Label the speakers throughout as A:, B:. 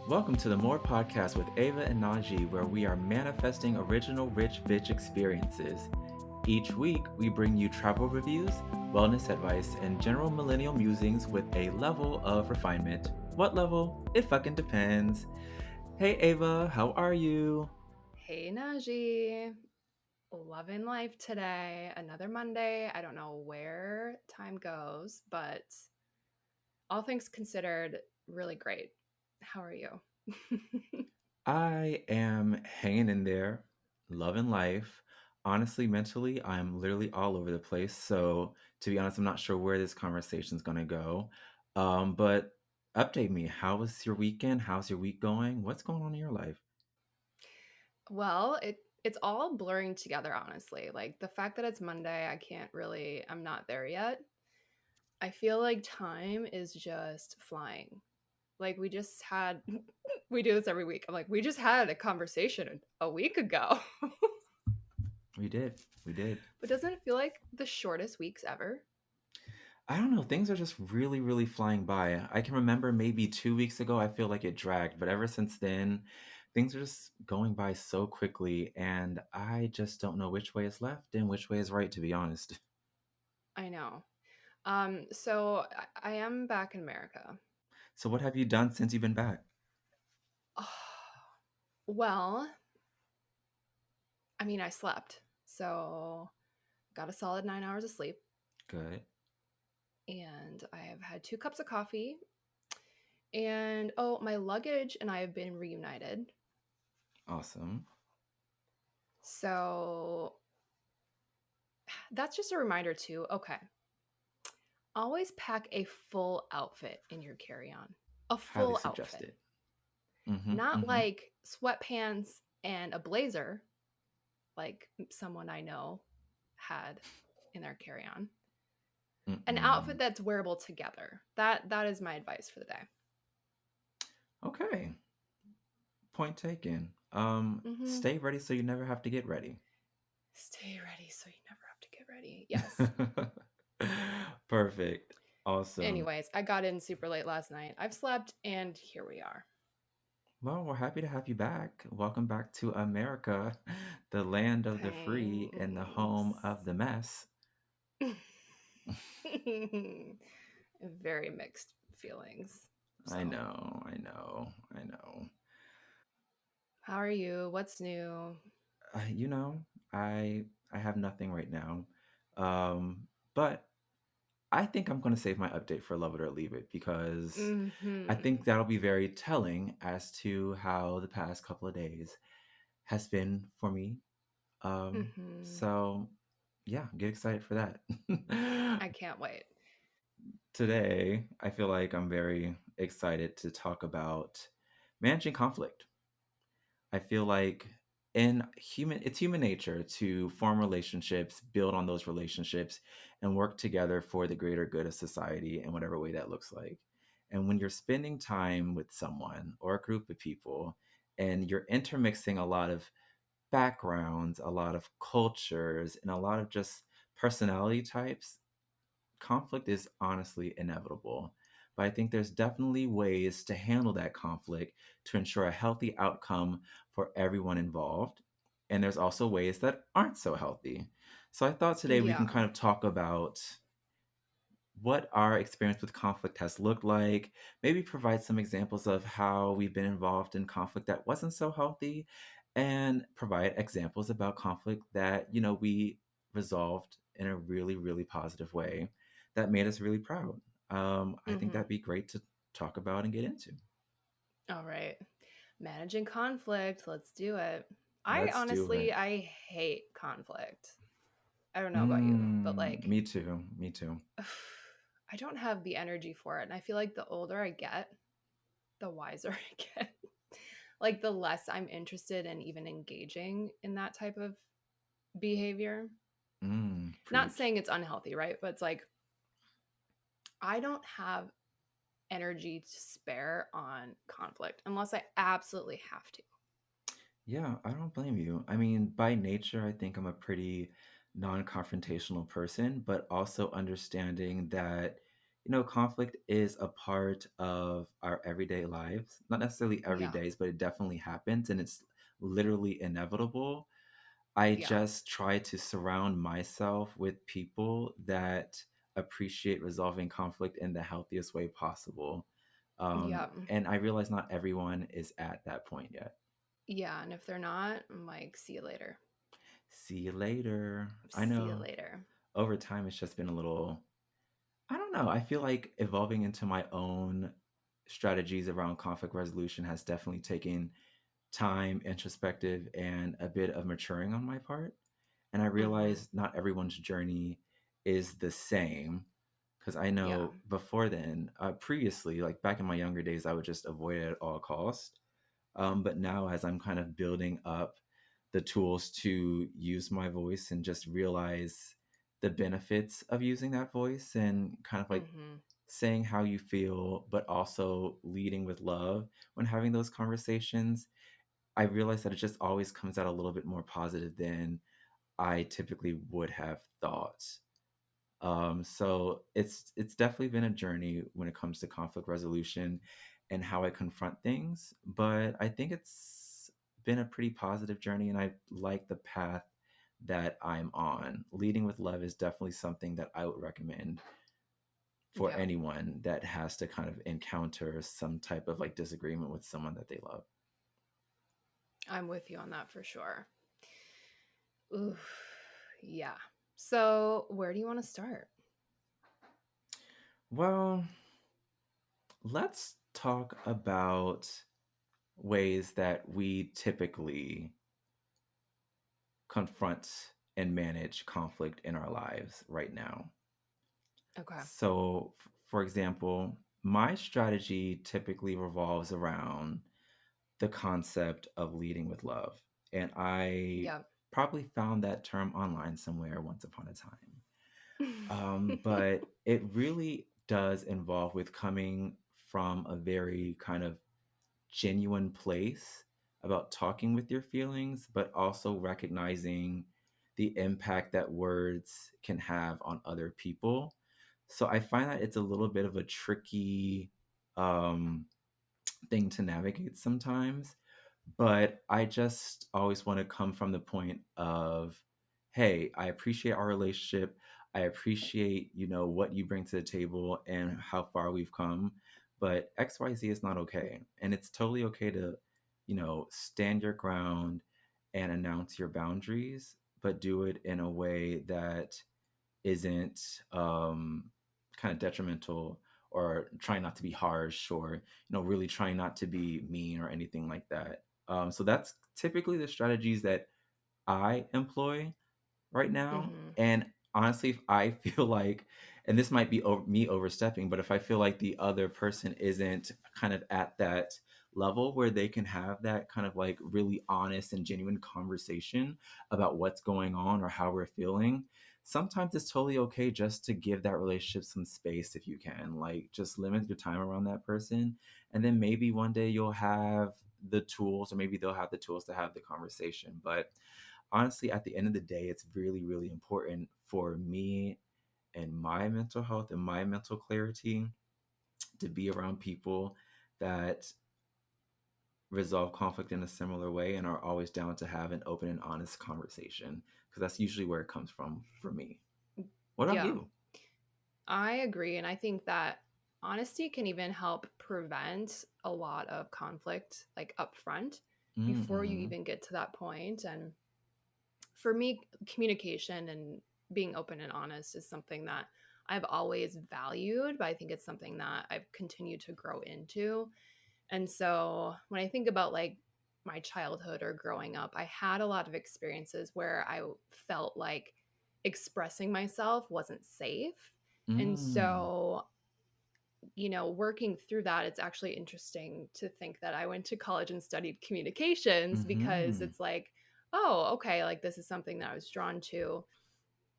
A: Welcome to the More Podcast with Ava and Najee, where we are manifesting original rich bitch experiences. Each week, we bring you travel reviews, wellness advice, and general millennial musings with a level of refinement. What level? It fucking depends. Hey Ava, how are you?
B: Hey Najee, loving life today. Another Monday. I don't know where time goes, but all things considered, really great. How are you?
A: I am hanging in there, loving life. Honestly, mentally, I'm literally all over the place. So, to be honest, I'm not sure where this conversation is going to go. But update me. How was your weekend? How's your week going? What's going on in your life?
B: Well, it's all blurring together, honestly. Like the fact that it's Monday, I'm not there yet. I feel like time is just flying. Like we just had, we do this every week. I'm like, we just had a conversation a week ago.
A: We did. We did.
B: But doesn't it feel like the shortest weeks ever?
A: I don't know. Things are just really, really flying by. I can remember maybe 2 weeks ago, I feel like it dragged, but ever since then, things are just going by so quickly, and I just don't know which way is left and which way is right, to be honest.
B: I know. So I am back in America.
A: So, what have you done since you've been back?
B: Well, I mean, I slept. So got a solid 9 hours of sleep.
A: Good.
B: And I have had 2 cups of coffee. And oh, my luggage and I have been reunited.
A: Awesome.
B: So that's just a reminder, too. Okay. Always pack a full outfit in your carry on. A
A: Highly
B: full outfit.
A: suggested. Mm-hmm.
B: Not
A: Mm-hmm.
B: like sweatpants and a blazer, like someone I know had in their carry-on. An outfit
A: Mm-mm.
B: that's wearable together. That is my advice for the day.
A: Okay. Point taken.
B: Mm-hmm.
A: Stay ready so you never have to get ready.
B: Stay ready so you never have to get ready. Yes.
A: Perfect. Awesome.
B: Anyways, I got in super late last night. I've slept, and here we are.
A: Well, we're happy to have you back. Welcome back to America, the land of the free and the home of
B: Thanks.
A: the mess.
B: Very mixed feelings.
A: I
B: So,
A: know, I know, I know.
B: how are you? What's new?
A: You know, I have nothing right now. But I think I'm going to save my update for Love It or Leave It because I think
B: Mm-hmm.
A: that'll be very telling as to how the past couple of days has been for me.
B: Mm-hmm.
A: So yeah, get excited for that.
B: I can't wait.
A: Today, I feel like I'm very excited to talk about managing conflict. I feel like it's human nature to form relationships, build on those relationships, and work together for the greater good of society in whatever way that looks like. And when you're spending time with someone or a group of people, and you're intermixing a lot of backgrounds, a lot of cultures, and a lot of just personality types, conflict is honestly inevitable. But I think there's definitely ways to handle that conflict to ensure a healthy outcome for everyone involved. And there's also ways that aren't so healthy. So I thought today we can
B: Yeah.
A: kind of talk about what our experience with conflict has looked like, maybe provide some examples of how we've been involved in conflict that wasn't so healthy, and provide examples about conflict that, we resolved in a really, really positive way that made us really proud. I think
B: Mm-hmm.
A: that'd be great to talk about and get into.
B: All right. Managing conflict. Let's do it. I
A: Let's do
B: honestly,
A: it.
B: I hate conflict. I don't know about you, but like,
A: Me too. Me too.
B: I don't have the energy for it. And I feel like the older I get, the wiser I get. Like, the less I'm interested in even engaging in that type of behavior. Not
A: Preach.
B: saying it's unhealthy, right? But it's like, I don't have energy to spare on conflict unless I absolutely have to.
A: Yeah, I don't blame you. I mean, by nature, I think I'm a pretty non confrontational person, but also understanding that conflict is a part of our everyday lives. Not necessarily every
B: Yeah.
A: days, but it definitely happens and it's literally inevitable. I
B: Yeah.
A: just try to surround myself with people that appreciate resolving conflict in the healthiest way possible.
B: Yeah.
A: And I realize not everyone is at that point yet.
B: Yeah, and if they're not, I'm like, see you later.
A: See you later. I
B: See you
A: know
B: later.
A: over time it's just been a little, I don't know. I feel like evolving into my own strategies around conflict resolution has definitely taken time, introspective, and a bit of maturing on my part. And I
B: Mhm.
A: realize not everyone's journey is the same. Because I
B: Yeah.
A: know before then, previously, like back in my younger days, I would just avoid it at all cost. But now, as I'm kind of building up the tools to use my voice and just realize the benefits of using that voice and kind of like
B: Mhm.
A: saying how you feel, but also leading with love when having those conversations, I realize that it just always comes out a little bit more positive than I typically would have thought. So it's definitely been a journey when it comes to conflict resolution and how I confront things, but I think it's been a pretty positive journey, and I like the path that I'm on. Leading with love is definitely something that I would recommend for
B: Yeah.
A: anyone that has to kind of encounter some type of like disagreement with someone that they love.
B: I'm with you on that for sure. Oof. Yeah. So, where do you want to start?
A: Well, let's talk about ways that we typically confront and manage conflict in our lives right now.
B: Okay.
A: So, for example, my strategy typically revolves around the concept of leading with love. And I
B: Yeah.
A: probably found that term online somewhere once upon a time. But it really does involve with coming from a very kind of genuine place about talking with your feelings, but also recognizing the impact that words can have on other people. So I find that it's a little bit of a tricky um, thing to navigate sometimes, but I just always want to come from the point of, hey, I appreciate our relationship. I appreciate, what you bring to the table and how far we've come. But XYZ is not okay. And it's totally okay to, stand your ground and announce your boundaries, but do it in a way that isn't kind of detrimental, or trying not to be harsh, or really trying not to be mean or anything like that. So that's typically the strategies that I employ right now.
B: Mhm.
A: And honestly, if I feel like, and this might be me overstepping, but if I feel like the other person isn't kind of at that level where they can have that kind of like really honest and genuine conversation about what's going on or how we're feeling, sometimes it's totally okay just to give that relationship some space if you can. Like, just limit your time around that person. And then maybe one day you'll have the tools, or maybe they'll have the tools to have the conversation. But honestly, at the end of the day, it's really, really important for me and my mental health and my mental clarity to be around people that resolve conflict in a similar way and are always down to have an open and honest conversation, because that's usually where it comes from for me. What about
B: Yeah.
A: you?
B: I agree. And I think that honesty can even help prevent a lot of conflict, like up front, before you
A: Mm-hmm.
B: even get to that point. And for me, communication and being open and honest is something that I've always valued, but I think it's something that I've continued to grow into. And so when I think about like my childhood or growing up, I had a lot of experiences where I felt like expressing myself wasn't safe. And
A: Mm.
B: so, working through that, it's actually interesting to think that I went to college and studied communications because
A: Mm-hmm.
B: it's like, oh, okay, like this is something that I was drawn to.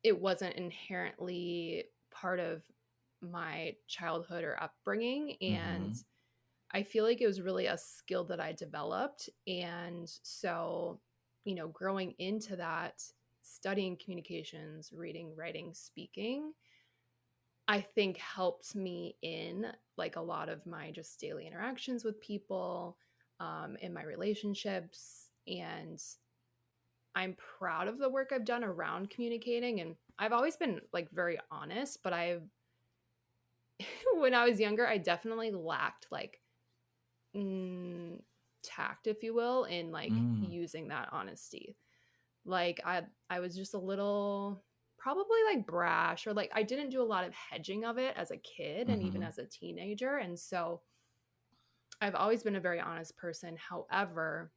B: It wasn't inherently part of my childhood or upbringing. And
A: Mm-hmm.
B: I feel like it was really a skill that I developed. And so, growing into that, studying communications, reading, writing, speaking, I think helps me in like a lot of my just daily interactions with people, in my relationships. And I'm proud of the work I've done around communicating. And I've always been like very honest, but when I was younger, I definitely lacked like mm, tact, if you will, in like
A: Mm,
B: using that honesty. Like I was just a little probably like brash, or like I didn't do a lot of hedging of it as a kid and even
A: mhm,
B: as a teenager. And so I've always been a very honest person. However,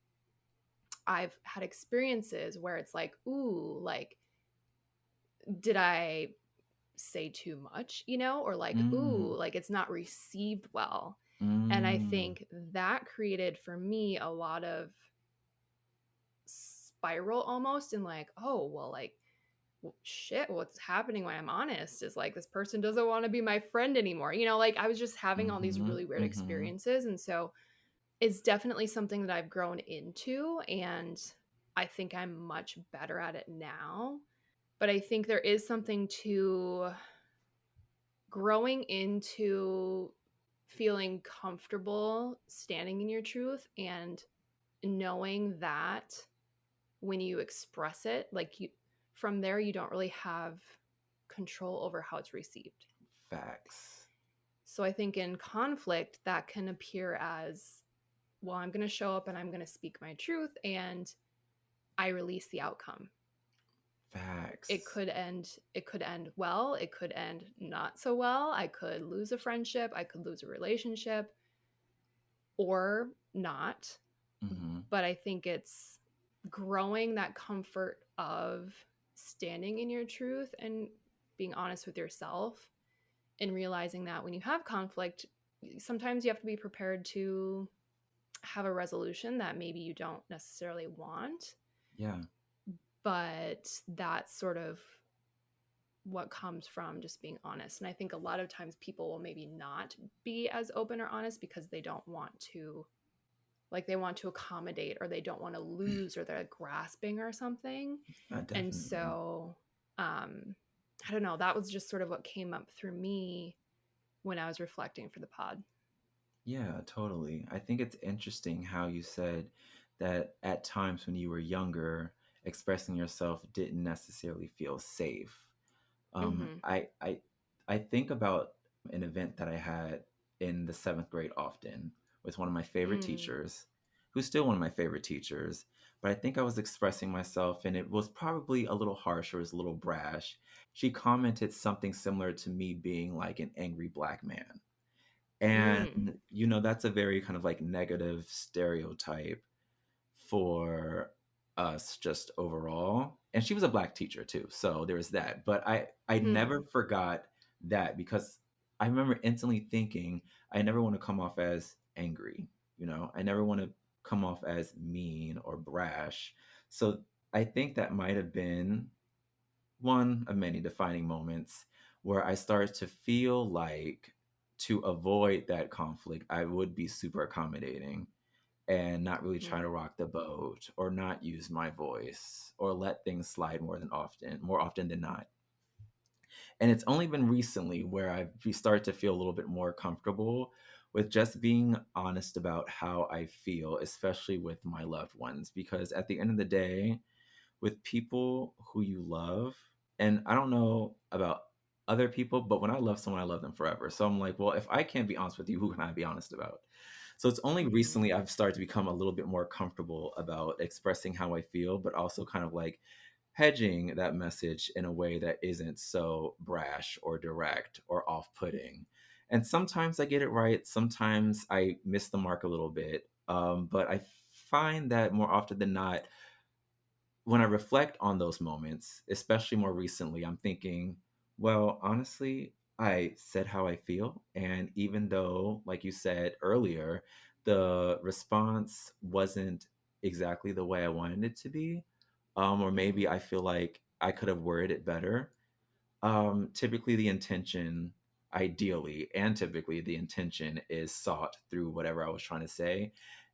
B: I've had experiences where it's like, ooh, like did I say too much, or like,
A: mm,
B: ooh, like it's not received well. And I
A: mm,
B: think that created for me a lot of spiral almost, and like, oh, well, like, well, shit, what's happening when I'm honest is like this person doesn't want to be my friend anymore. Like I was just having all these
A: mhm,
B: really weird
A: mhm.
B: experiences. And so it's definitely something that I've grown into. And I think I'm much better at it now. But I think there is something to growing into feeling comfortable standing in your truth and knowing that when you express it, like you from there you don't really have control over how it's received.
A: Facts.
B: So I think in conflict that can appear as, well, I'm going to show up and I'm going to speak my truth and I release the outcome. It
A: Facts.
B: could end it could end well, it could end not so well. I could lose a friendship, I could lose a relationship, or not.
A: Mhm.
B: But I think it's growing that comfort of standing in your truth and being honest with yourself, and realizing that when you have conflict, sometimes you have to be prepared to have a resolution that maybe you don't necessarily want,
A: Yeah.
B: but that's sort of what comes from just being honest. And I think a lot of times people will maybe not be as open or honest because they don't want to, like they want to accommodate, or they don't want to lose, or they're grasping or something. And
A: Definitely.
B: so I don't know, that was just sort of what came up through me when I was reflecting for the pod.
A: Yeah, totally. I think it's interesting how you said that at times when you were younger, expressing yourself didn't necessarily feel safe. Um,
B: Mm-hmm.
A: I I I think about an event that I had in the seventh grade often with one of my favorite
B: Mm.
A: teachers, who's still one of my favorite teachers. But I think I was expressing myself, and it was probably a little harsh or it was a little brash. She commented something similar to me being like an angry black man. And,
B: Mm.
A: that's a very kind of like negative stereotype for us just overall. And she was a black teacher too. So there was that. But I never
B: Hmm.
A: forgot that because I remember instantly thinking, I never want to come off as angry, I never want to come off as mean or brash. So I think that might have been one of many defining moments where I started to feel like to avoid that conflict, I would be super accommodating and not really try to
B: Hmm.
A: rock the boat or not use my voice or let things slide more often than not. And it's only been recently where I've started to feel a little bit more comfortable with just being honest about how I feel, especially with my loved ones. Because at the end of the day, with people who you love, and I don't know about other people, but when I love someone, I love them forever. So I'm like, well, if I can't be honest with you, who can I be honest about? So it's only
B: Hmm.
A: recently I've started to become a little bit more comfortable about expressing how I feel, but also kind of like hedging that message in a way that isn't so brash or direct or off putting. And sometimes I get it right, sometimes I miss the mark a little bit. But I find that more often than not, when I reflect on those moments, especially more recently, I'm thinking, well, honestly, I said how I feel. And even though, like you said earlier, the response wasn't exactly the way I wanted it to be, or maybe
B: Hmm.
A: I feel like I could have worded it better. Typically, the intention, ideally, and typically, the intention is sought through whatever I was trying to say.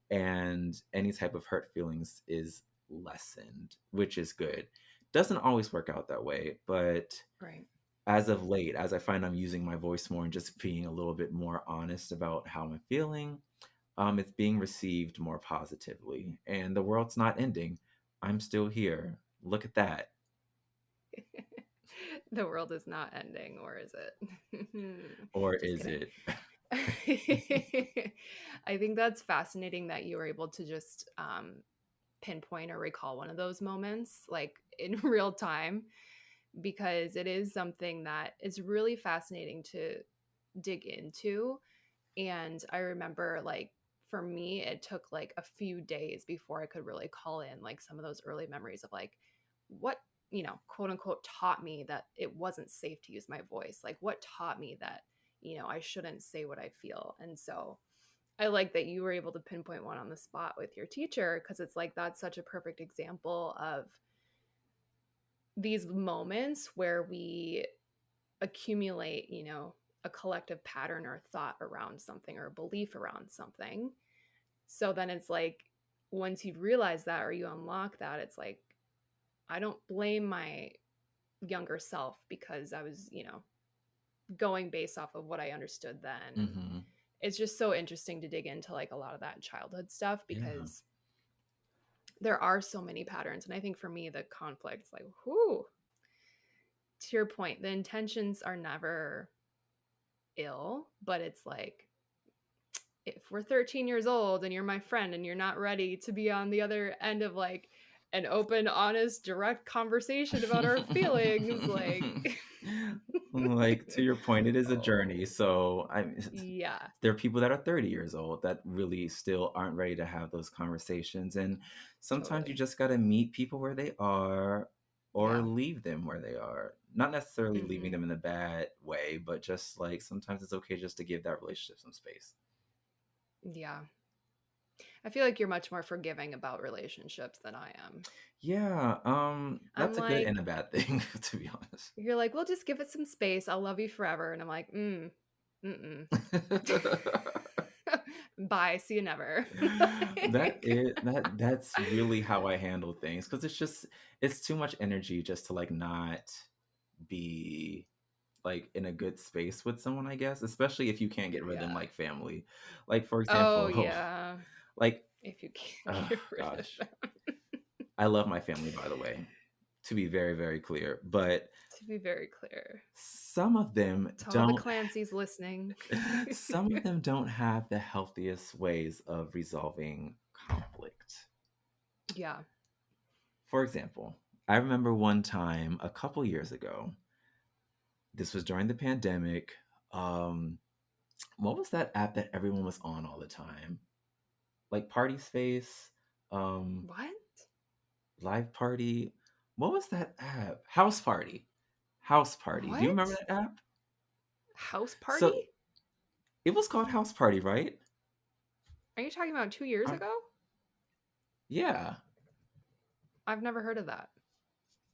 A: And any type of hurt feelings is lessened, which is good. Doesn't always work out that way, but
B: Right.
A: as of late, as I find I'm using my voice more and just being a little bit more honest about how I'm feeling, it's being received more positively. And the world's not ending. I'm still here. Look at that.
B: The world is not ending, or is it?
A: Or
B: Just
A: is
B: kidding.
A: it?
B: I think that's fascinating that you were able to just pinpoint or recall one of those moments like in real time, because it is something that is really fascinating to dig into. And I remember, like, for me, it took like a few days before I could really call in like some of those early memories of like what, quote unquote, taught me that it wasn't safe to use my voice. Like, what taught me that, I shouldn't say what I feel. And so I like that you were able to pinpoint one on the spot with your teacher, because it's like that's such a perfect example of these moments where we accumulate, a collective pattern or thought around something or a belief around something. So then it's like once you realize that or you unlock that, it's like I don't blame my younger self because I was, going based off of what I understood then. And
A: Hmm.
B: it's just so interesting to dig into like a lot of that childhood stuff
A: Yeah.
B: because there are so many patterns. And I think for me, the conflict's like, whoo, to your point, the intentions are never ill, but it's like if we're 13 years old and you're my friend and you're not ready to be on the other end of like an open, honest, direct conversation about our feelings, like,
A: Like, to your point, it is a
B: oh,
A: journey. So
B: yeah,
A: there are people that are 30 years old that really still aren't ready to have those conversations. And sometimes you
B: totally.
A: just got to meet people where they are or
B: Yeah.
A: leave them where they are. Not necessarily leaving
B: Hmm.
A: them in a bad way, but just like sometimes it's okay just to give that relationship some space.
B: Yeah. I feel like you're much more forgiving about relationships than I am.
A: Yeah,
B: I'm
A: that's a good and
B: like,
A: a bad thing, to be honest.
B: you're like, well, just give it some space. I'll love you forever. And I'm like, mm. Bye. See you never. Like,
A: That's really how I handle things because it's too much energy just to like not be like in a good space with someone, I guess, especially if you can't get rid of them
B: yeah.
A: like family. Like for
B: Oh,
A: example,
B: yeah.
A: like
B: If you can't
A: oh
B: get rid of
A: gosh,
B: them.
A: I love my family by the way, to be very, very clear, but
B: To be very clear,
A: some of them
B: to all the
A: don't
B: Clancy's listening.
A: some of them don't have the healthiest ways of resolving conflict.
B: Yeah.
A: For example, I remember one time a couple years ago, this was during the pandemic. Um, what was that app that everyone was on all the time? Like Party Space, um,
B: What?
A: Live Party. What was that app? House Party. House Party. Do you remember
B: What?
A: that app?
B: House party?
A: So it was called House Party, right?
B: Are you talking about 2 years
A: Um,
B: ago?
A: yeah.
B: I've never heard of that.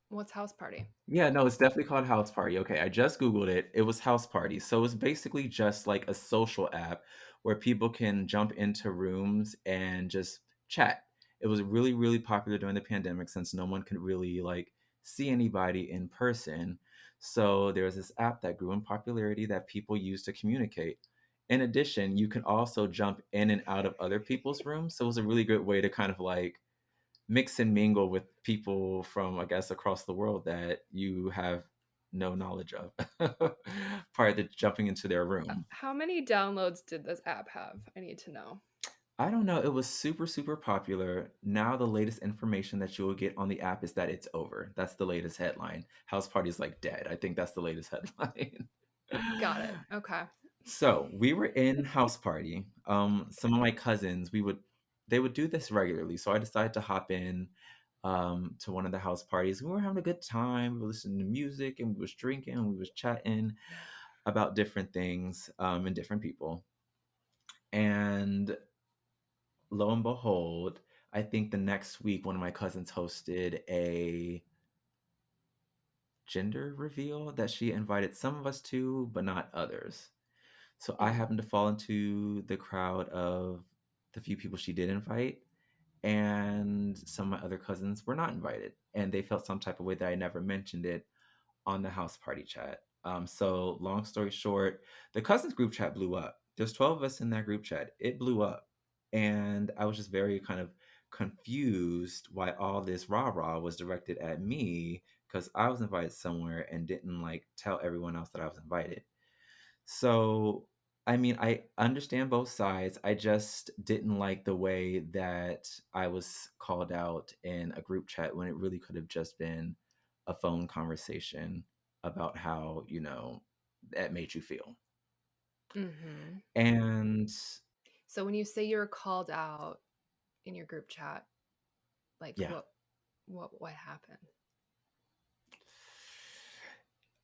B: What's house party?
A: Yeah, no, it's definitely called House Party. Okay, I just Googled it. It was House Party. So it's basically just like a social app where people can jump into rooms and just chat. It was really, really popular during the pandemic since no one could really like see anybody in person. So there was this app that grew in popularity that people used to communicate. In addition, you can also jump in and out of other people's rooms. So it was a really good way to kind of like mix and mingle with people from, I guess, across the world that you have no knowledge of prior to jumping into their room.
B: How many downloads did this app have? I need to know.
A: I don't know. It was super, super popular. Now, the latest information that you will get on the app is that it's over. That's the latest headline. House Party is like dead. I think that's the latest headline.
B: Got it. Okay.
A: So we were in House Party. Some of my cousins, they would do this regularly. So I decided to hop in to one of the house parties. We were having a good time. We were listening to music and we was drinking and we was chatting about different things and different people. And lo and behold, I think the next week one of my cousins hosted a gender reveal that she invited some of us to, but not others. So I
B: Mm.
A: happened to fall into the crowd of the few people she did invite, and some of my other cousins were not invited, and they felt some type of way that I never mentioned it on the house party chat. So long story short, the cousins group chat blew up. There's 12 of us in that group chat. It blew up. And I was just very kind of confused why all this rah-rah was directed at me because I was invited somewhere and didn't like tell everyone else that I was invited. So, I mean, I understand both sides. I just didn't like the way that I was called out in a group chat when it really could have just been a phone conversation about how, that made you feel.
B: Mhm.
A: And
B: So when you say you were called out in your group chat, like
A: yeah,
B: what happened?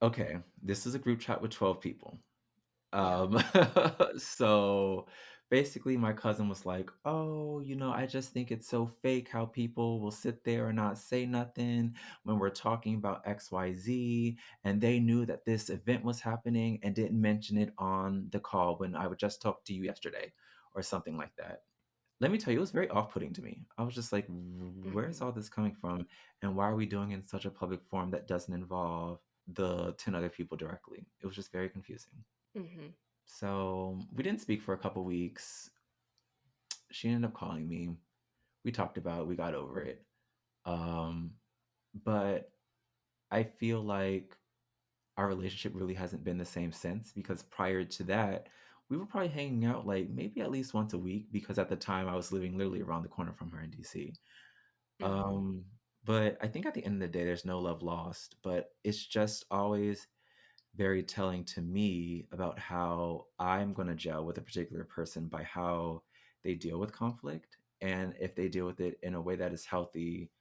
A: okay, this is a group chat with 12 people.
B: Yeah.
A: Um, so basically, my cousin was like, "Oh, I just think it's so fake how people will sit there and not say nothing when we're talking about XYZ. And they knew that this event was happening and didn't mention it on the call when I would just talk to you yesterday," or something like that. Let me tell you, it was very off putting to me. I was just like, where's
B: Mhm.
A: all this coming from? And why are we doing it in such a public forum that doesn't involve the 10 other people directly? It was just very confusing.
B: Mhm.
A: So we didn't speak for a couple weeks. She ended up calling me. We talked about it. We got over it. Um, but I feel like our relationship really hasn't been the same since because prior to that, we were probably hanging out like maybe at least once a week because at the time I was living literally around the corner from her in DC.
B: Mhm.
A: Um, but I think at the end of the day, there's no love lost. But it's just always very telling to me about how I'm going to gel with a particular person by how they deal with conflict and if they deal with it in a way that is healthy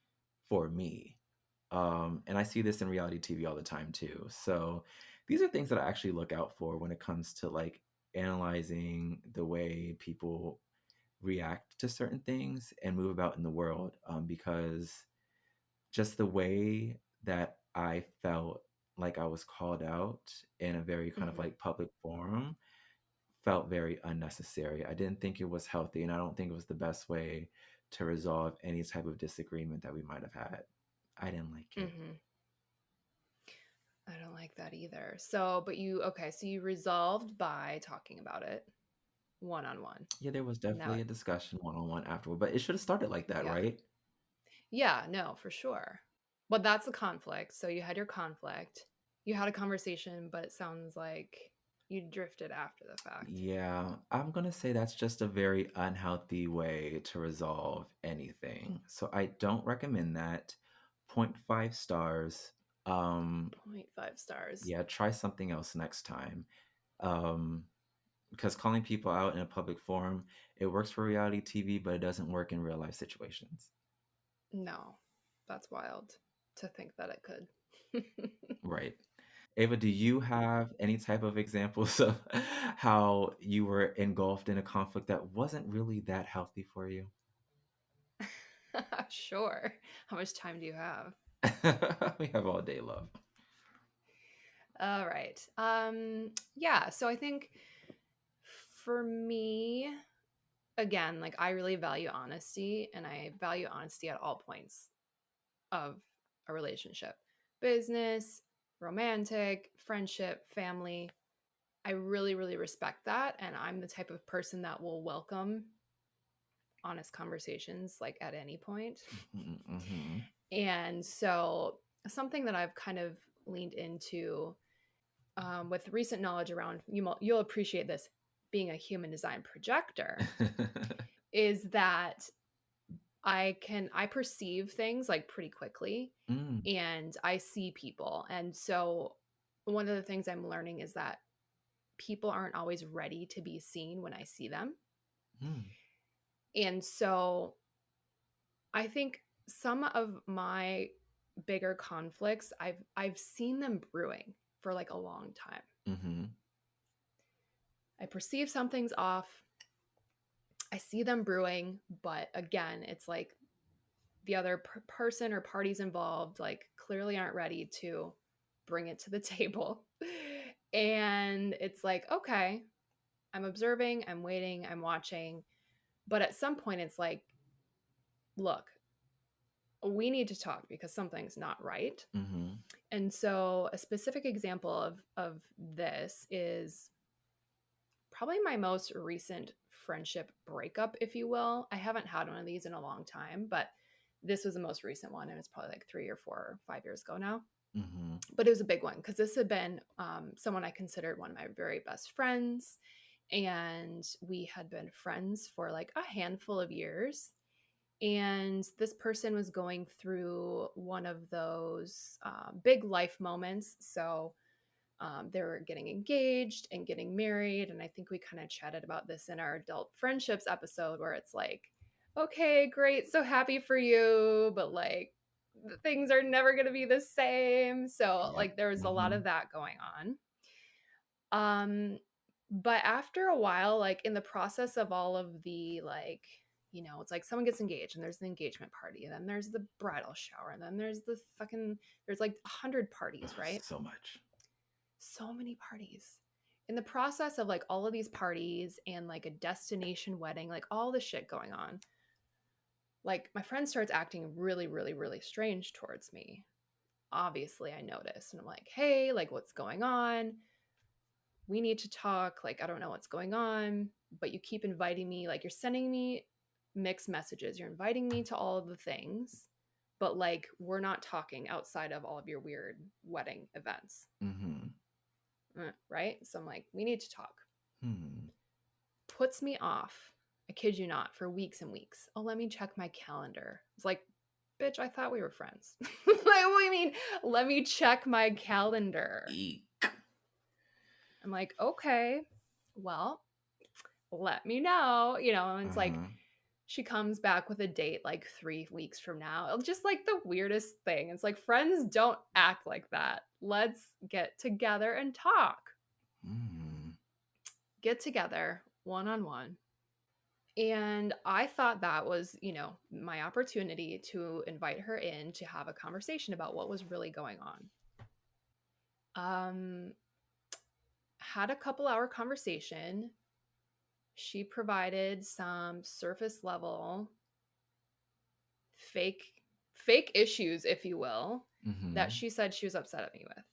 A: for me. And I see this in reality TV all the time too. So these are things that I actually look out for when it comes to like analyzing the way people react to certain things and move about in the world. Because just the way that I felt like I was called out in a very kind of
B: Mhm.
A: like public forum felt very unnecessary. I didn't think it was healthy, and I don't think it was the best way to resolve any type of disagreement that we might have had. I didn't like it.
B: Mhm. I don't like that either. So, but you okay, so you resolved by talking about it one on one.
A: Yeah, there was
B: Now,
A: definitely a discussion one on one afterward, but it should have started like that,
B: yeah.
A: right?
B: Yeah, no, for sure. But that's a conflict. So you had your conflict. You had a conversation, but it sounds like you drifted after the fact.
A: Yeah, I'm gonna say that's just a very unhealthy way to resolve anything. So I don't recommend that. Point 0.5 stars.
B: Point 0.5 stars.
A: Yeah, try something else next time. Um, because calling people out in a public forum, it works for reality TV, but it doesn't work in real life situations.
B: No, that's wild to think that it could.
A: Right. Ava, do you have any type of examples of how you were engulfed in a conflict that wasn't really that healthy for you?
B: Sure. How much time do you have?
A: We have all day, love.
B: All right. Yeah, so I think for me, again, like I really value honesty and I value honesty at all points of a relationship. Business, romantic, friendship, family. I really really respect that and I'm the type of person that will welcome honest conversations like at any point.
A: Mhm, mhm.
B: And so something that I've kind of leaned into with recent knowledge around you'll appreciate this being a human design projector is that I perceive things like pretty quickly
A: Mm,
B: and I see people. And so one of the things I'm learning is that people aren't always ready to be seen when I see them.
A: mm,
B: And so I think some of my bigger conflicts I've seen them brewing for like a long time.
A: mhm,
B: I perceive something's off. I see them brewing, but again, it's like the other person or parties involved like clearly aren't ready to bring it to the table. And it's like, okay, I'm observing, I'm waiting, I'm watching, but at some point it's like, look, we need to talk because something's not right.
A: mhm.
B: And so a specific example of this is probably my most recent friendship breakup, if you will. I haven't had one of these in a long time, but this was the most recent one, and it's probably like 3 or 4 or 5 years ago now.
A: Mm-hmm.
B: But it was a big one because this had been someone I considered one of my very best friends, and we had been friends for like a handful of years. And this person was going through one of those big life moments. So they were getting engaged and getting married. And I think we kind of chatted about this in our adult friendships episode, where it's like, okay, great. So happy for you. But like, things are never going to be the same. So,
A: Yep.
B: like, there was a lot
A: Mm-hmm.
B: of that going on. Um, but after a while, like, in the process of all of the, like, it's like someone gets engaged and there's the engagement party, and then there's the bridal shower, and then there's like 100 parties,
A: Ugh,
B: right?
A: so much.
B: So many parties. In the process of like all of these parties and like a destination wedding, like all the shit going on, like my friend starts acting really, really, really strange towards me. Obviously, I notice and I'm like, hey, like what's going on? We need to talk. Like, I don't know what's going on, but you keep inviting me. Like, you're sending me mixed messages. You're inviting me to all of the things, but like, we're not talking outside of all of your weird wedding events.
A: Mm-hmm.
B: Right? So I'm like, we need to talk.
A: Hmm.
B: Puts me off. I kid you not, for weeks and weeks. Oh, let me check my calendar. It's like, bitch, I thought we were friends. Like, what do you mean? Let me check my calendar.
A: Eek.
B: I'm like, okay, well, let me know. And it's like,
A: Uh-huh.
B: she comes back with a date like 3 weeks from now. It's just like the weirdest thing. It's like, friends don't act like that. Let's get together and talk.
A: Mm.
B: Get together one on one. And I thought that was, my opportunity to invite her in to have a conversation about what was really going on. Um, had a couple-hour conversation. She provided some surface level fake fake issues, if you will, that
A: Mm-hmm.
B: she said she was upset at me with.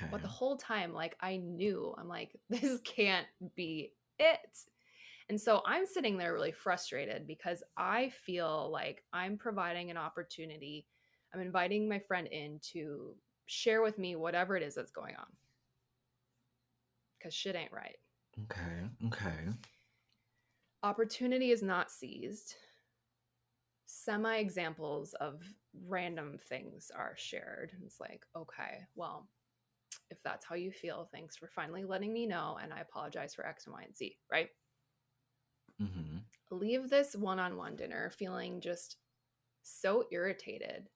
B: But
A: Okay.
B: the whole time, like, I knew, I'm like, this can't be it. And so I'm sitting there really frustrated because I feel like I'm providing an opportunity. I'm inviting my friend in to share with me whatever it is that's going on, because shit ain't right.
A: Okay. Okay.
B: Opportunity is not seized. Semi examples of random things are shared. It's like, okay, well, if that's how you feel, thanks for finally letting me know. And I apologize for X, Y, and Z, right?
A: Mm-hmm.
B: Leave this one on one dinner feeling just so irritated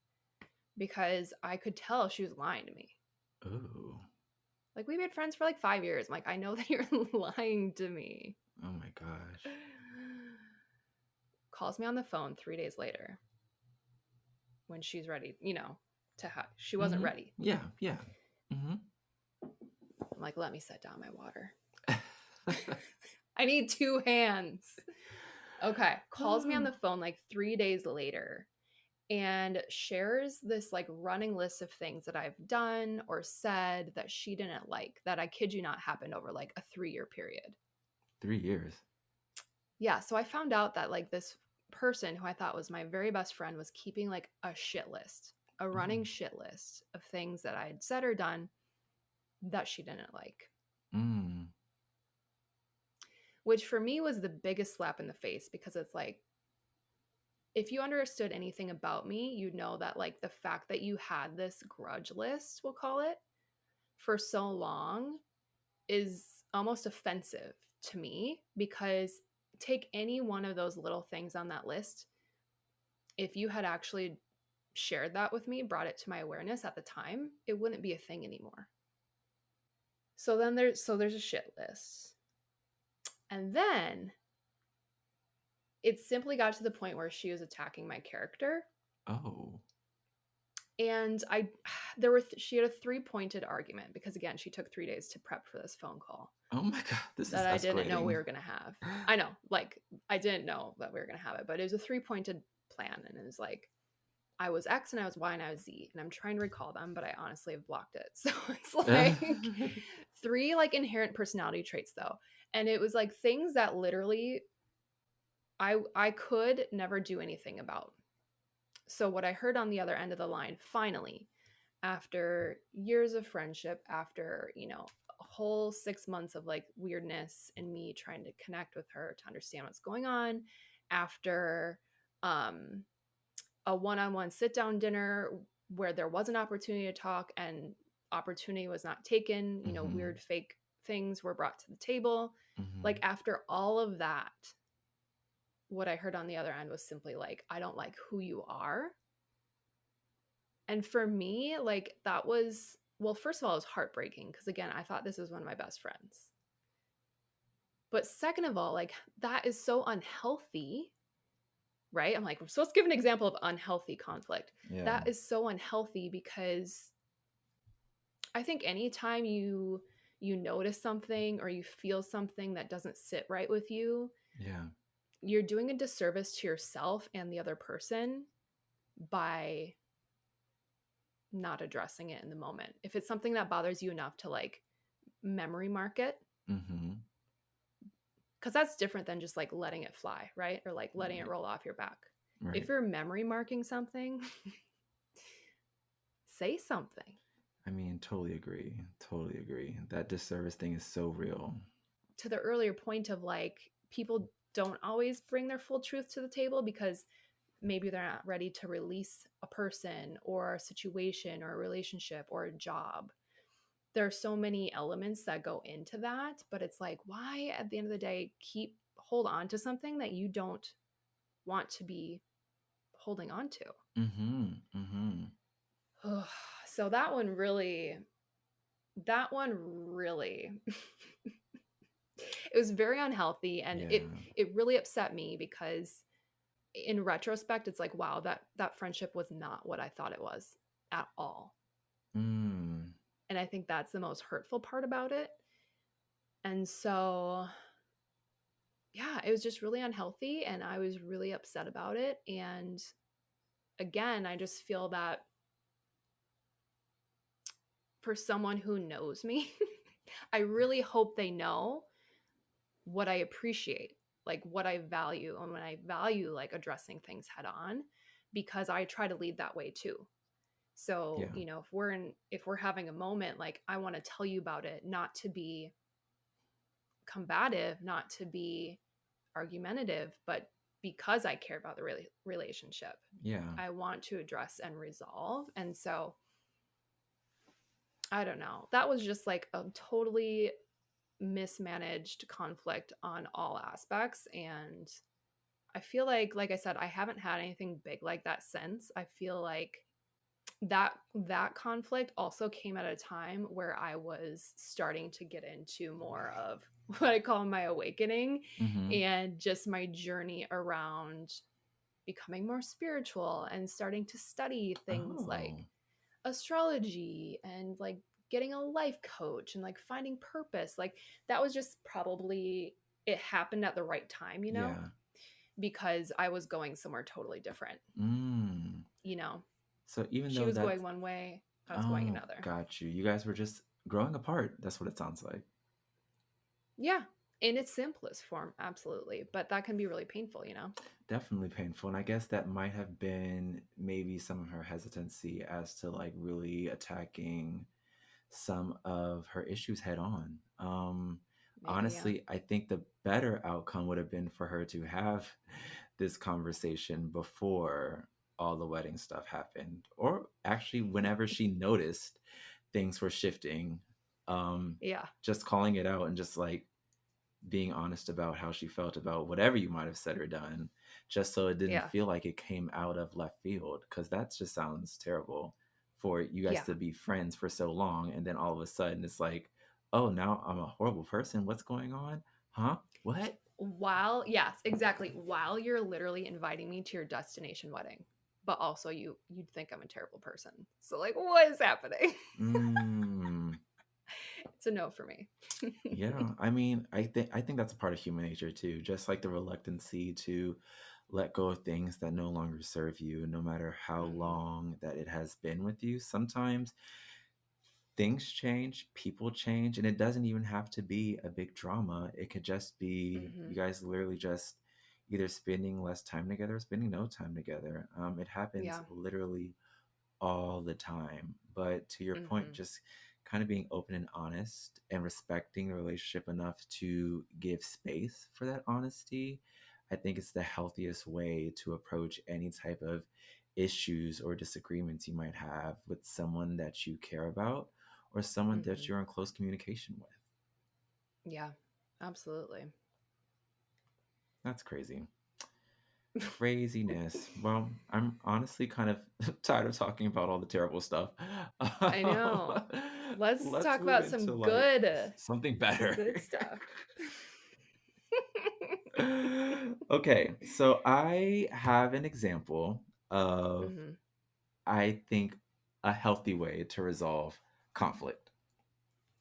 B: because I could tell she was lying to me.
A: Ooh.
B: Like, we've been friends for like 5 years. I'm like, I know that you're lying to me.
A: Oh my gosh.
B: Calls me on the phone 3 days later when she's ready, to have. She wasn't
A: Mm-hmm.
B: ready.
A: Yeah. Yeah. Mm-hmm.
B: I'm like, let me set down my water. I need 2 hands. Okay. Calls me on the phone like 3 days later and shares this like running list of things that I've done or said that she didn't like, that I kid you not happened over like a 3-year period.
A: 3 years.
B: Yeah, so I found out that like this person who I thought was my very best friend was keeping like a shit list, a
A: Ooh.
B: running shit list of things that I had said or done that she didn't like,
A: Mm.
B: which for me was the biggest slap in the face because it's like, if you understood anything about me, you'd know that like the fact that you had this grudge list, we'll call it, for so long is almost offensive to me, because take any one of those little things on that list. If you had actually shared that with me, brought it to my awareness at the time, it wouldn't be a thing anymore. So there's a shit list. And then it simply got to the point where she was attacking my character.
A: Oh.
B: And she had a 3-pointed argument because, again, she took 3 days to prep for this phone call
A: Oh my god. This is
B: that I didn't know we
A: escalating.
B: were going to have. I know, like, I didn't know that we were going to have it, but it was a 3-pointed plan. And it was like, I was X and I was Y and I was Z. And I'm trying to recall them, but I honestly have blocked it. So it's like three like inherent personality traits though. And it was like things that literally I could never do anything about. So what I heard on the other end of the line, finally, after years of friendship, after, a whole 6 months of like weirdness and me trying to connect with her to understand what's going on, after um a one-on-one sit-down dinner where there was an opportunity to talk and opportunity was not taken,
A: Mhm.
B: weird fake things were brought to the table. Like
A: Mhm.
B: after all of that, what I heard on the other end was simply like, I don't like who you are. And for me, like that was, well, first of all, it was heartbreaking because again, I thought this was one of my best friends. But second of all, like that is so unhealthy, right? I'm like, so let's give an example of unhealthy conflict.
A: Yeah.
B: That is so unhealthy because I think anytime you notice something or you feel something that doesn't sit right with you,
A: Yeah.
B: you're doing a disservice to yourself and the other person by not addressing it in the moment. If it's something that bothers you enough to like memory mark it,
A: Mhm.
B: because that's different than just like letting it fly, right? Or like letting it
A: Y
B: roll off your back. If
A: Right.
B: you're memory marking something, say something.
A: I mean, totally agree. Totally agree. That disservice thing is so real.
B: To the earlier point of like, people don't always bring their full truth to the table because maybe they're not ready to release a person or a situation or a relationship or a job. There are so many elements that go into that, but it's like, why at the end of the day hold on to something that you don't want to be holding on to?
A: Mhm. Mhm.
B: So that one really it was very unhealthy, and it
A: Yeah.
B: it really upset me because in retrospect it's like, wow, that friendship was not what I thought it was at all.
A: Mm.
B: And I think that's the most hurtful part about it. And so, yeah, it was just really unhealthy and I was really upset about it. And again, I just feel that for someone who knows me, I really hope they know what I appreciate, like what I value, and when I value like addressing things head on, because I try to lead that way too. So,
A: Yeah.
B: if we're having a moment, like I want to tell you about it, not to be combative, not to be argumentative, but because I care about the relationship,
A: Yeah.
B: I want to address and resolve. And so, I don't know. That was just like a totally mismanaged conflict on all aspects. And I feel like I said, I haven't had anything big like that since. I feel like that conflict also came at a time where I was starting to get into more of what I call my awakening
A: Mhm.
B: and just my journey around becoming more spiritual and starting to study things like
A: Oh.
B: astrology and like getting a life coach and like finding purpose. Like that was just probably, it happened at the right time,
A: Yeah.
B: because I was going somewhere totally different.
A: Mm.
B: You know,
A: So even
B: she
A: though
B: was going
A: that's
B: one way, I was going
A: oh,
B: another.
A: got you. You guys were just growing apart. That's what it sounds like.
B: Yeah, in its simplest form, absolutely. But that can be really painful.
A: Definitely painful. And I guess that might have been maybe some of her hesitancy as to like really attacking some of her issues head on.
B: Maybe, yeah.
A: Honestly, I think the better outcome would have been for her to have this conversation before all the wedding stuff happened, or actually whenever she noticed things were shifting. Um,
B: Yeah,
A: just calling it out and just like being honest about how she felt about whatever you might have said or done, just so it didn't
B: yeah,
A: feel like it came out of left field. Because that just sounds terrible for you guys
B: yeah.
A: to be friends for so long. And then all of a sudden it's like, oh, now I'm a horrible person. What's going on? Huh? What?
B: Yes, exactly. While you're literally inviting me to your destination wedding, but also you'd think I'm a terrible person. So like, what is happening?
A: Mm,
B: It's a no for me.
A: yeah. I mean, I think that's a part of human nature too. Just like the reluctancy to let go of things that no longer serve you, no matter how
B: Mhm.
A: long that it has been with you. Sometimes things change, people change, and it doesn't even have to be a big drama. It could just be you
B: Mhm.
A: guys literally just either spending less time together or spending no time together. It happens
B: Yeah.
A: literally all the time. But to your point,
B: Mhm.
A: just kind of being open and honest and respecting the relationship enough to give space for that honesty, I think it's the healthiest way to approach any type of issues or disagreements you might have with someone that you care about or someone that
B: Mhm.
A: you're in close communication with.
B: Yeah. Absolutely.
A: That's crazy. Craziness. Well, I'm honestly kind of tired of talking about all the terrible stuff.
B: I know. Let's
A: Let's
B: talk
A: move
B: about
A: into like something
B: some
A: better.
B: good stuff.
A: Okay, so I have an example of,
B: Mhm.
A: I think, a healthy way to resolve conflict.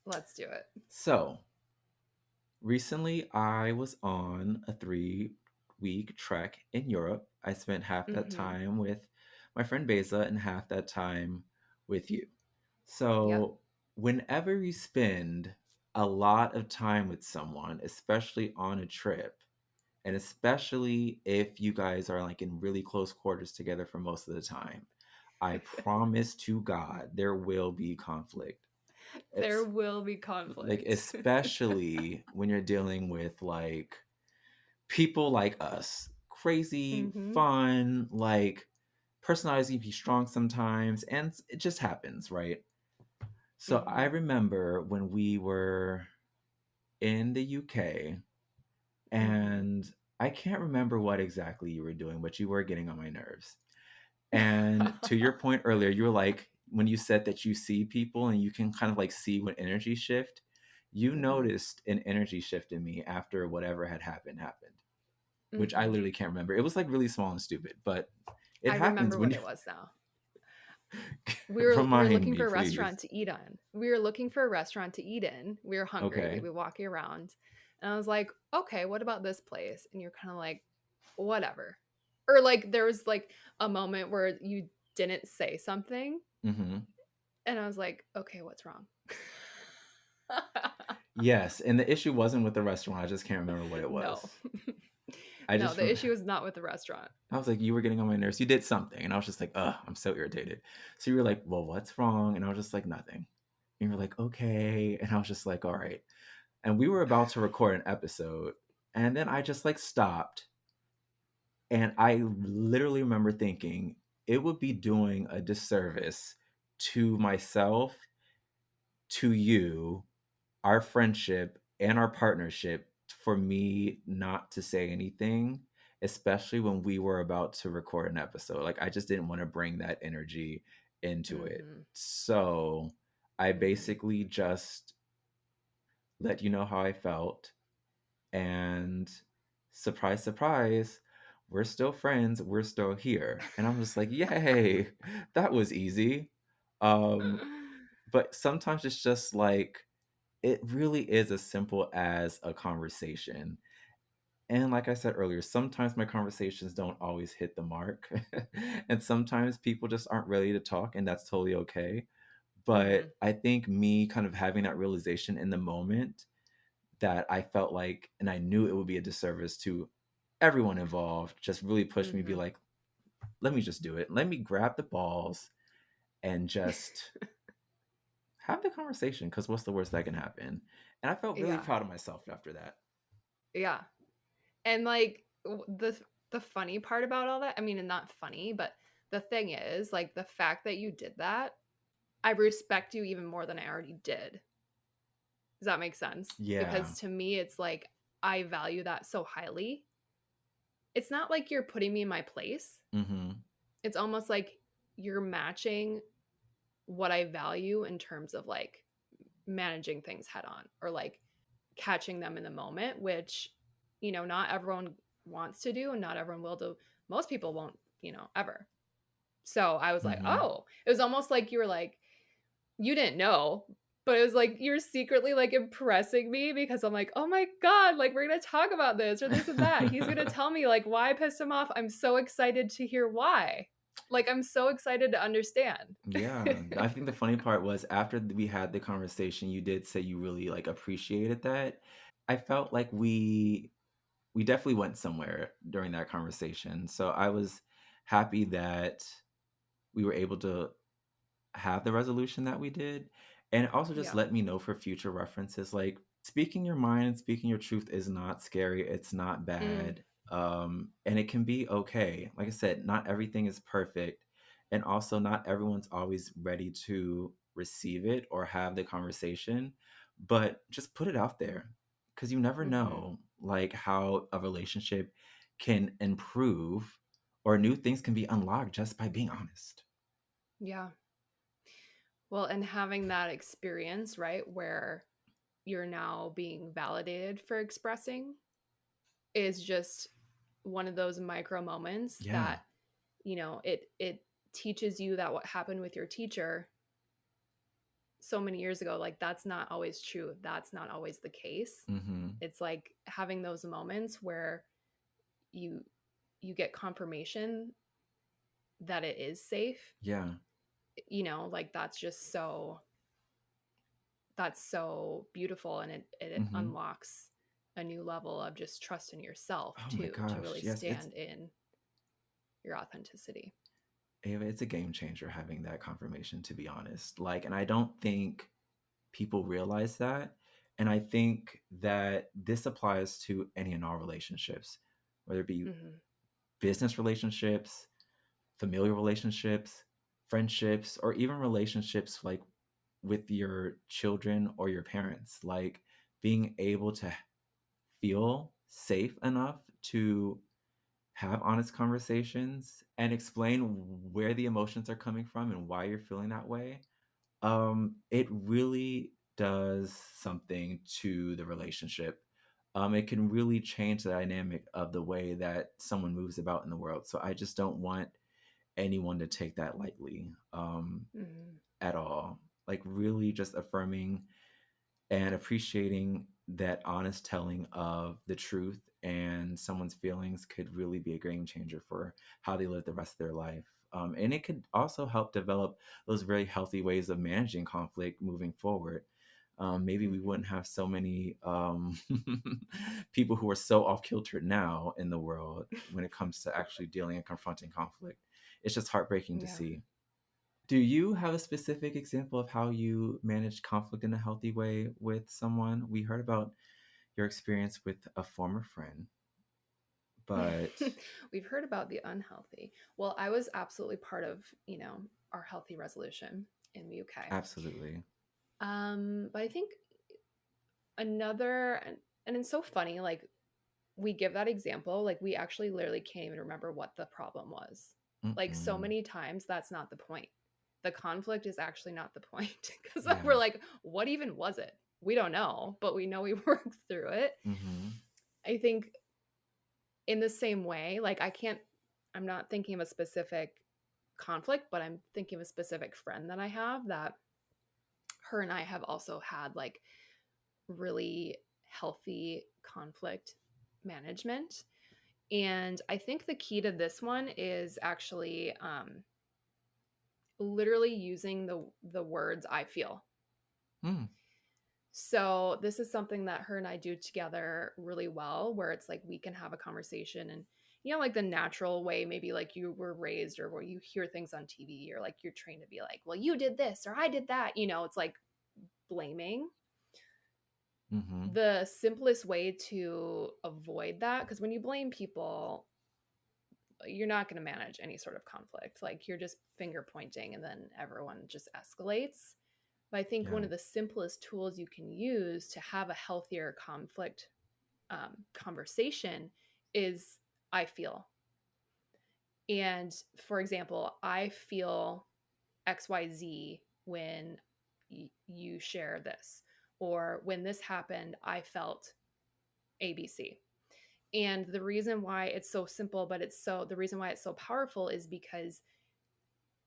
B: Let's do it.
A: So, recently I was on a 3-week trek in Europe. I spent half that
B: Mhm.
A: time with my friend Beza and half that time with you.
B: Yep.
A: So, whenever you spend a lot of time with someone, especially on a trip, and especially if you guys are like in really close quarters together for most of the time, I promise to God there will be conflict.
B: There
A: It's
B: will be
A: like,
B: conflict.
A: especially when you're dealing with like people like us, crazy,
B: Mhm.
A: fun, like personalities can be strong sometimes, and it just happens, right? So I
B: Mhm.
A: remember when we were in the UK,
B: Mhm.
A: and I can't remember what exactly you were doing, but you were getting on my nerves. And to your point earlier, you were like, when you said that you see people and you can kind of like see when energy shift, you
B: Mhm.
A: noticed an energy shift in me after whatever had happened, which I
B: Mhm.
A: literally can't remember. It was like really small and stupid, but it
B: I
A: happens
B: remember
A: when
B: what
A: you
B: it was now. We were
A: remind
B: looking
A: me,
B: for a
A: please.
B: restaurant to eat on. We were looking for a restaurant to eat in. We were hungry. We'd
A: Okay.
B: be walking around. And I was like, "Okay, what about this place?" And you're kind of like, "Whatever." Or like there was like a moment where you didn't say something
A: Hmm.
B: and I was like, "Okay, what's wrong?"
A: Yes, and the issue wasn't with the restaurant. I just can't remember what it
B: No.
A: was. I
B: No,
A: just
B: the issue is not with the restaurant.
A: I was like, you were getting on my nerves. You did something. And I was just like, ugh, I'm so irritated. So you were like, well, what's wrong? And I was just like, nothing. And you were like, okay. And I was just like, all right. And we were about to record an episode. And then I just like stopped. And I literally remember thinking it would be doing a disservice to myself, to you, our friendship, and our partnership for me not to say anything, especially when we were about to record an episode. Like, I just didn't want to bring that energy into it.
B: Mhm.
A: So I
B: Mhm.
A: basically just let you know how I felt. And surprise, surprise, we're still friends. We're still here. And I'm just like, yay, that was easy. Um, but sometimes it's just like, it really is as simple as a conversation. And like I said earlier, sometimes my conversations don't always hit the mark. And sometimes people just aren't ready to talk, and that's totally okay. But
B: Mhm.
A: I think me kind of having that realization in the moment, that I felt like, and I knew it would be a disservice to everyone involved, just really pushed me to be
B: Mhm.
A: like, let me just do it. Let me grab the balls and just have the conversation, because what's the worst that can happen? And I felt really
B: Yeah.
A: proud of myself after that.
B: Yeah. And like the funny part about all that, I mean, and not funny, but the thing is, like the fact that you did that, I respect you even more than I already did. Does that make sense?
A: Yeah.
B: Because to me, it's like I value that so highly. It's not like you're putting me in my place.
A: Mhm.
B: It's almost like you're matching what I value in terms of like managing things head on or like catching them in the moment, which, not everyone wants to do and not everyone will do. Most people won't, ever. So I was like,
A: Mhm.
B: oh, it was almost like you were like, you didn't know. But it was like you're secretly, like, impressing me because I'm like, "Oh my god, like, we're gonna talk about this or this and that. He's gonna tell me, like, why I pissed him off. I'm so excited to hear why." Like, I'm so excited to understand.
A: Yeah, I think the funny part was after we had the conversation, you did say you really, like, appreciated that. I felt like we definitely went somewhere during that conversation, so I was happy that we were able to have the resolution that we did, and it also just
B: Yeah.
A: let me know for future references, like, speaking your mind and speaking your truth is not scary, it's not
B: Mm,
A: bad, and it can be okay. Like I said, not everything is perfect, and also not everyone's always ready to receive it or have the conversation, but just put it out there because you never
B: mhm.
A: know, like, how a relationship can improve or new things can be unlocked just by being honest.
B: Yeah. Well, and having that experience, right, where you're now being validated for expressing is just one of those micro moments
A: Yeah.
B: that, it teaches you that what happened with your teacher so many years ago, like, that's not always true. That's not always the case.
A: Mhm.
B: It's like having those moments where you you get confirmation that it is safe,
A: Yeah.
B: like, that's so beautiful, and it
A: Mhm.
B: unlocks a new level of just trust in yourself
A: Oh my
B: too, to
A: gosh,
B: really
A: yes, it's
B: stand in your authenticity.
A: Ava, it's a game changer having that confirmation, to be honest. Like, and I don't think people realize that. And I think that this applies to any and all relationships, whether it be
B: Mhm.
A: business relationships, familial relationships, friendships, or even relationships like with your children or your parents. Like being able to feel safe enough to have honest conversations and explain where the emotions are coming from and why you're feeling that way, it really does something to the relationship. It can really change the dynamic of the way that someone moves about in the world. So I just don't want anyone to take that lightly,
B: Mhm.
A: at all. Like really just affirming and appreciating that honest telling of the truth and someone's feelings could really be a game changer for how they live the rest of their life. And it could also help develop those very healthy ways of managing conflict moving forward. Maybe we
B: Mhm.
A: wouldn't have so many people who are so off kilter now in the world when it comes to actually dealing and confronting conflict. It's just heartbreaking to
B: Yeah.
A: see. Do you have a specific example of how you managed conflict in a healthy way with someone? We heard about your experience with a former friend, but
B: We've heard about the unhealthy. Well, I was absolutely part of, our healthy resolution in the UK.
A: absolutely.
B: But I think and it's so funny, like, we give that example, like, we actually literally can't even remember what the problem was. Like, so
A: Mm-mm.
B: many times, that's not the point. The conflict is actually not the point because we're
A: Yeah.
B: like, "What even was it?" We don't know, but we know we worked through it.
A: Mm-hmm.
B: I think in the same way, like, I'm not thinking of a specific conflict, but I'm thinking of a specific friend that I have that her and I have also had, like, really healthy conflict management. And I think the key to this one is actually literally using the words "I feel."
A: Mm.
B: So this is something that her and I do together really well, where it's like we can have a conversation and like the natural way, maybe like you were raised or where you hear things on TV or like you're trained to be like, well, you did this or I did that. It's like blaming.
A: Mm-hmm.
B: The simplest way to avoid that, because when you blame people, you're not going to manage any sort of conflict. Like you're just finger pointing and then everyone just escalates. But I think one
A: Yeah.
B: of the simplest tools you can use to have a healthier conflict conversation is "I feel." And for example, I feel XYZ when you share this, or when this happened, I felt ABC. And the reason why it's so simple, but the reason why it's so powerful is because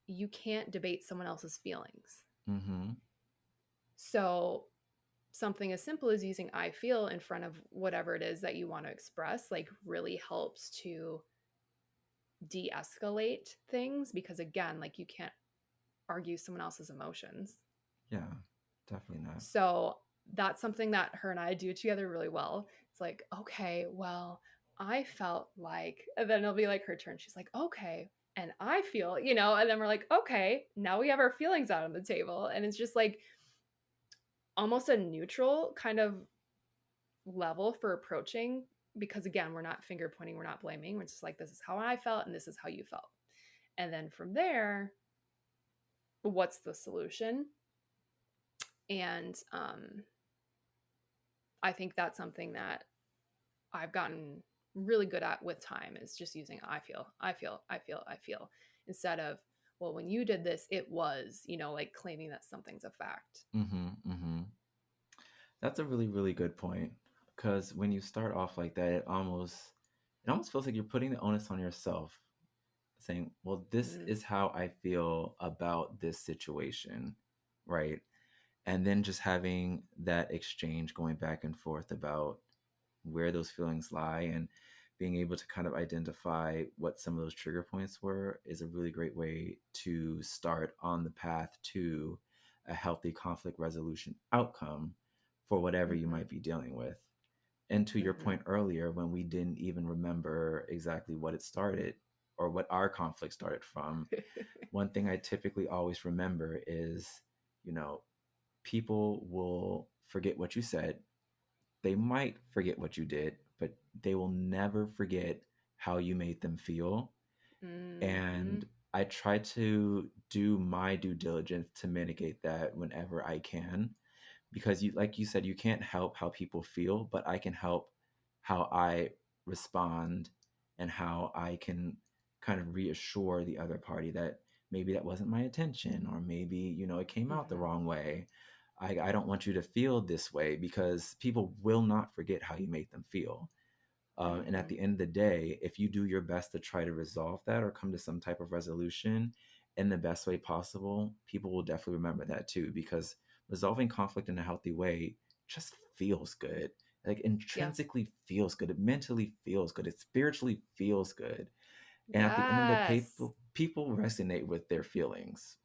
B: you can't debate someone else's feelings.
A: Mm-hmm.
B: So something as simple as using I feel in front of whatever it is that you want to express, like, really helps to de escalate things because, again, like, you can't argue someone else's emotions.
A: Yeah, definitely not.
B: So that's something that her and I do together really well. It's like, okay, well, I felt like, and then it'll be like her turn. She's like, okay, and I feel, and then we're like, okay, now we have our feelings out on the table. And it's just like almost a neutral kind of level for approaching because, again, we're not finger pointing, we're not blaming. We're just like, this is how I felt and this is how you felt. And then from there, what's the solution? And I think that's something that I've gotten really good at with time is just using I feel, I feel, I feel, I feel instead of, well, when you did this, it was, like claiming that something's a fact.
A: Mm-hmm. That's a really, really good point. Because when you start off like that, it almost feels like you're putting the onus on yourself, saying, "Well, this
B: Mm,
A: is how I feel about this situation," right? And then just having that exchange going back and forth about where those feelings lie and being able to kind of identify what some of those trigger points were is a really great way to start on the path to a healthy conflict resolution outcome for whatever you
B: mm-hmm,
A: might be dealing with. And to your
B: mm-hmm.
A: point earlier, when we didn't even remember exactly what it started or what our conflict started from, one thing I typically always remember is, you know, people will forget what you said. They might forget what you did, but they will never forget how you made them feel.
B: Mm-hmm,
A: And I try to do my due diligence to mitigate that whenever I can, because you, like you said, you can't help how people feel, but I can help how I respond and how I can kind of reassure the other party that maybe that wasn't my intention, or maybe, it came out the
B: mm-hmm,
A: wrong way. I don't want you to feel this way, because people will not forget how you made them feel. And at
B: mm-hmm,
A: the end of the day, if you do your best to try to resolve that or come to some type of resolution in the best way possible, people will definitely remember that too, because resolving conflict in a healthy way just feels good. Like,
B: yeah,
A: intrinsically feels good. It mentally feels good. It spiritually feels good. And at the end of the day,
B: yes,
A: people resonate with their feelings,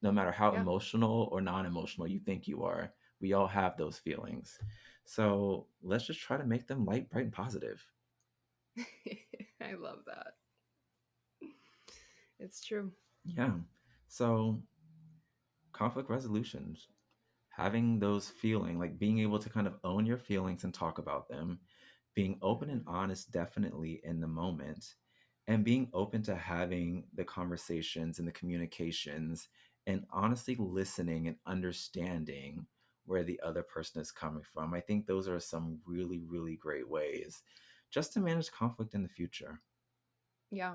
A: no matter how
B: yeah.
A: emotional or non-emotional you think you are. We all have those feelings. So let's just try to make them light, bright, and positive.
B: I love that. It's true.
A: Yeah. So conflict resolutions, having those feeling, like being able to kind of own your feelings and talk about them, being open and
B: Mm-hmm.
A: honest definitely in the moment, and being open to having the conversations and the communications, and honestly listening and understanding where the other person is coming from. I think those are some really, really great ways just to manage conflict in the future.
B: Yeah.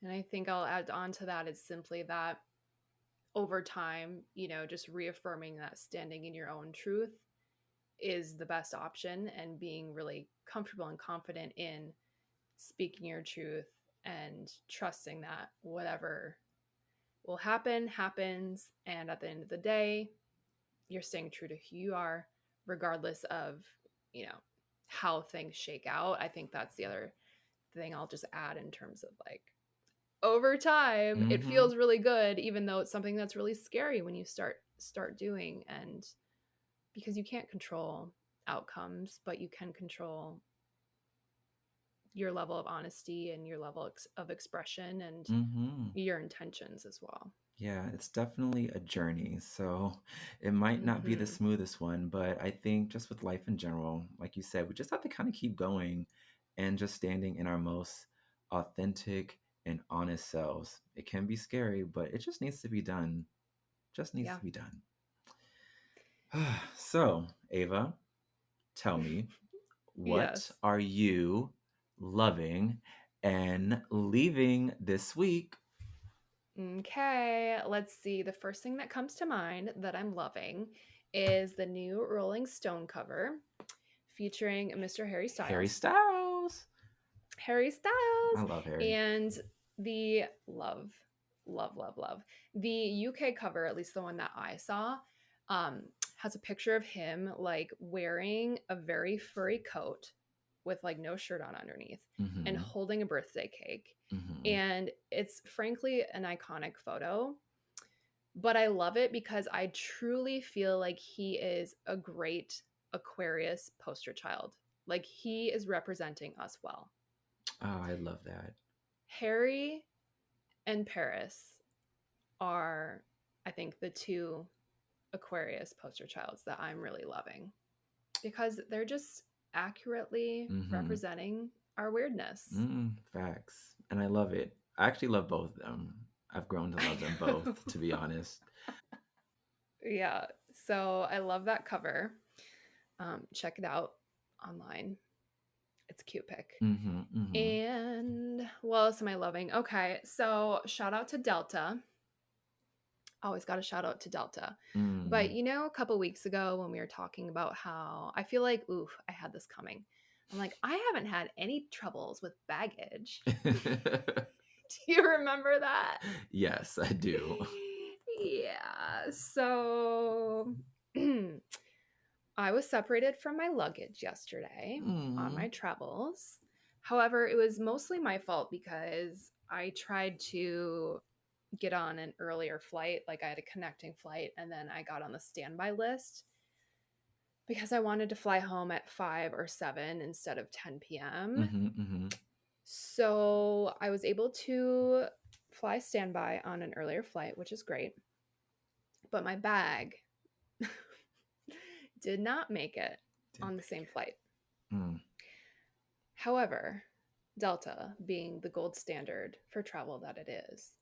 B: And I think I'll add on to that is simply that over time, just reaffirming that standing in your own truth is the best option and being really comfortable and confident in speaking your truth and trusting that whatever will happen happens, and at the end of the day you're staying true to who you are regardless of you know how things shake out. I think that's the other thing I'll just add in terms of like over time it
A: Mm-hmm.
B: feels really good even though it's something that's really scary when you start doing, and because you can't control outcomes but you can control your level of honesty and your level of expression and
A: Mm-hmm.
B: your intentions as well.
A: Yeah, it's definitely a journey. So it might not be the
B: Mm-hmm.
A: smoothest one, but I think just with life in general, like you said, we just have to kind of keep going and just standing in our most authentic and honest selves. It can be scary, but it just needs to be done. Just needs
B: Yeah.
A: to be done. So, Ava, tell me, what
B: Yes.
A: are you loving and leaving this week?
B: Okay, let's see. The first thing that comes to mind that I'm loving is the new Rolling Stone cover featuring Mr. Harry
A: Harry
B: Styles.
A: Styles.
B: Harry
A: I
B: Styles
A: love Harry.
B: and the love the UK cover, at least the one that I saw, um has a picture of him like wearing a very furry coat with like no shirt on underneath and
A: Mhm.
B: holding a birthday cake.
A: Mhm.
B: And it's frankly an iconic photo, but I love it because I truly feel like he is a great Aquarius poster child. Like he is representing us well.
A: Oh, I love that.
B: Harry and Paris are, I think, the two Aquarius poster childs that I'm really loving because they're just accurately
A: Mhm.
B: representing our weirdness.
A: Facts. And I love it. I actually love both of them. I've grown to
B: I
A: love them
B: know.
A: both, to be honest.
B: Yeah. So I love that cover. Check it out online. It's a cute pic.
A: Mhm. Mhm.
B: And what else am I loving? Okay. So shout out to Delta. Always got a shout out to Delta. But
A: Mm.
B: a couple weeks ago when we were talking about how I feel like, ooh, I had this coming. I'm like, I haven't had any troubles with baggage. Do you remember that?
A: Yes, I do.
B: Yeah. So I was separated from my luggage yesterday on my
A: Mm.
B: travels. However, it was mostly my fault because I tried to get on an earlier flight. Like I had a connecting flight and then I got on the standby list because I wanted to fly home at 5 or 7 instead of 10 p.m.
A: Mhm. Mhm.
B: So I was able to fly standby on an earlier flight, which is great. But my bag did not make it
A: Didn't
B: on the
A: make
B: same flight.
A: it. Mm.
B: However, Delta, being the gold standard for travel that it is,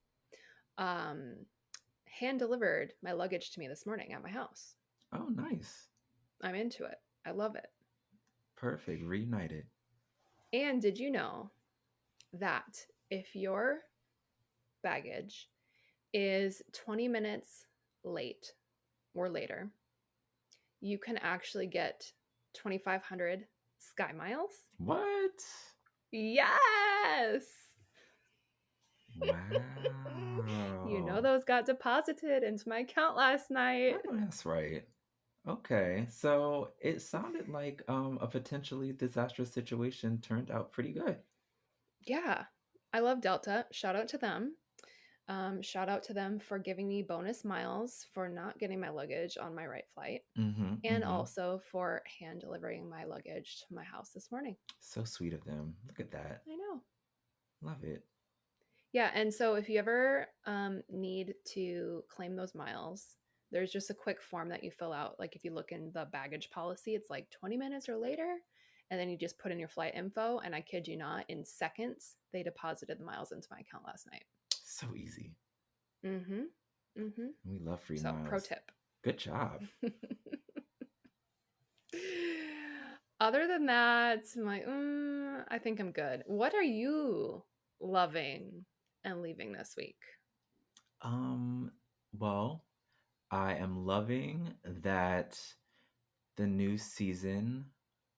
B: um, hand delivered my luggage to me this morning at my house.
A: Oh, nice.
B: I'm into it. I love it.
A: Perfect. Reunited.
B: And did you know that if your baggage is 20 minutes late or later, you can actually get 2,500 Sky Miles?
A: What?
B: Yes!
A: Wow.
B: Those got deposited into my account last
A: I
B: night.
A: know that's right. Okay. So it sounded like a potentially disastrous situation turned out pretty good.
B: Yeah, I love Delta. Shout out to them. Shout out to them for giving me bonus miles for not getting my luggage on my right flight
A: Mhm.
B: and
A: Mhm.
B: also for hand delivering my luggage to my house this morning.
A: So sweet of them. Look at that.
B: I know.
A: Love it.
B: Yeah, and so if you ever need to claim those miles, there's just a quick form that you fill out. Like if you look in the baggage policy, it's like 20 minutes or later. And then you just put in your flight info. And I kid you not, in seconds, they deposited the miles into my account last night.
A: So easy.
B: Mm hmm. Mm hmm.
A: We love free
B: So, pro
A: miles.
B: tip.
A: Good job.
B: Other than that, I'm like, I think I'm good. What are you loving and leaving this week?
A: Um, well, I am loving that the new season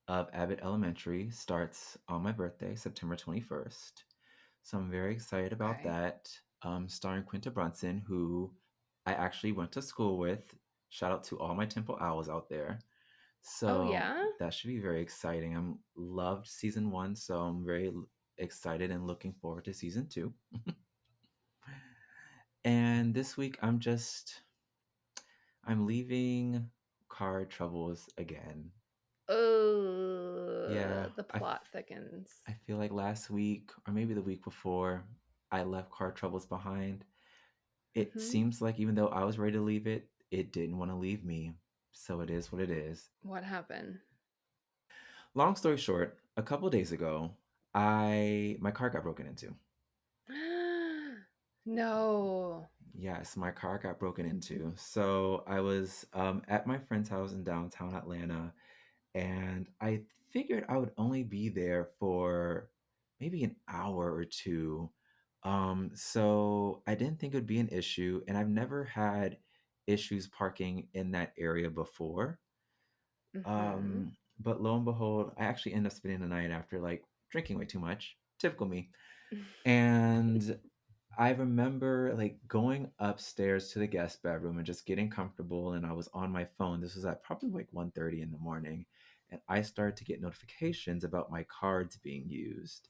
A: of Abbott Elementary starts on my birthday, September 21st. So I'm very excited about
B: Okay.
A: that. Starring Quinta Brunson, who I actually went to school with. Shout out to all my Temple Owls out there.
B: Oh,
A: So
B: yeah?
A: that should be very exciting. I'm loved season one, so I'm very excited and looking forward to season two. And this week I'm leaving car troubles again. Yeah,
B: Oh, the
A: I
B: plot thickens.
A: I feel like last week or maybe the week before I left car troubles behind. It
B: Mm-hmm.
A: seems like even though I was ready to leave it, it didn't want to leave me. So it is what it is.
B: What happened?
A: Long story short, a couple days ago, I my car got broken into.
B: No.
A: Yes, my car got broken into. So I was at my friend's house in downtown Atlanta, and I figured I would only be there for maybe an hour or two. So I didn't think it would be an issue, and I've never had issues parking in that area before.
B: Mm-hmm.
A: But lo and behold, I actually ended up spending the night after like drinking way too much. Typical me. And I remember like going upstairs to the guest bedroom and just getting comfortable, and I was on my phone. This was at probably like 1:30 in the morning, and I started to get notifications about my cards being used.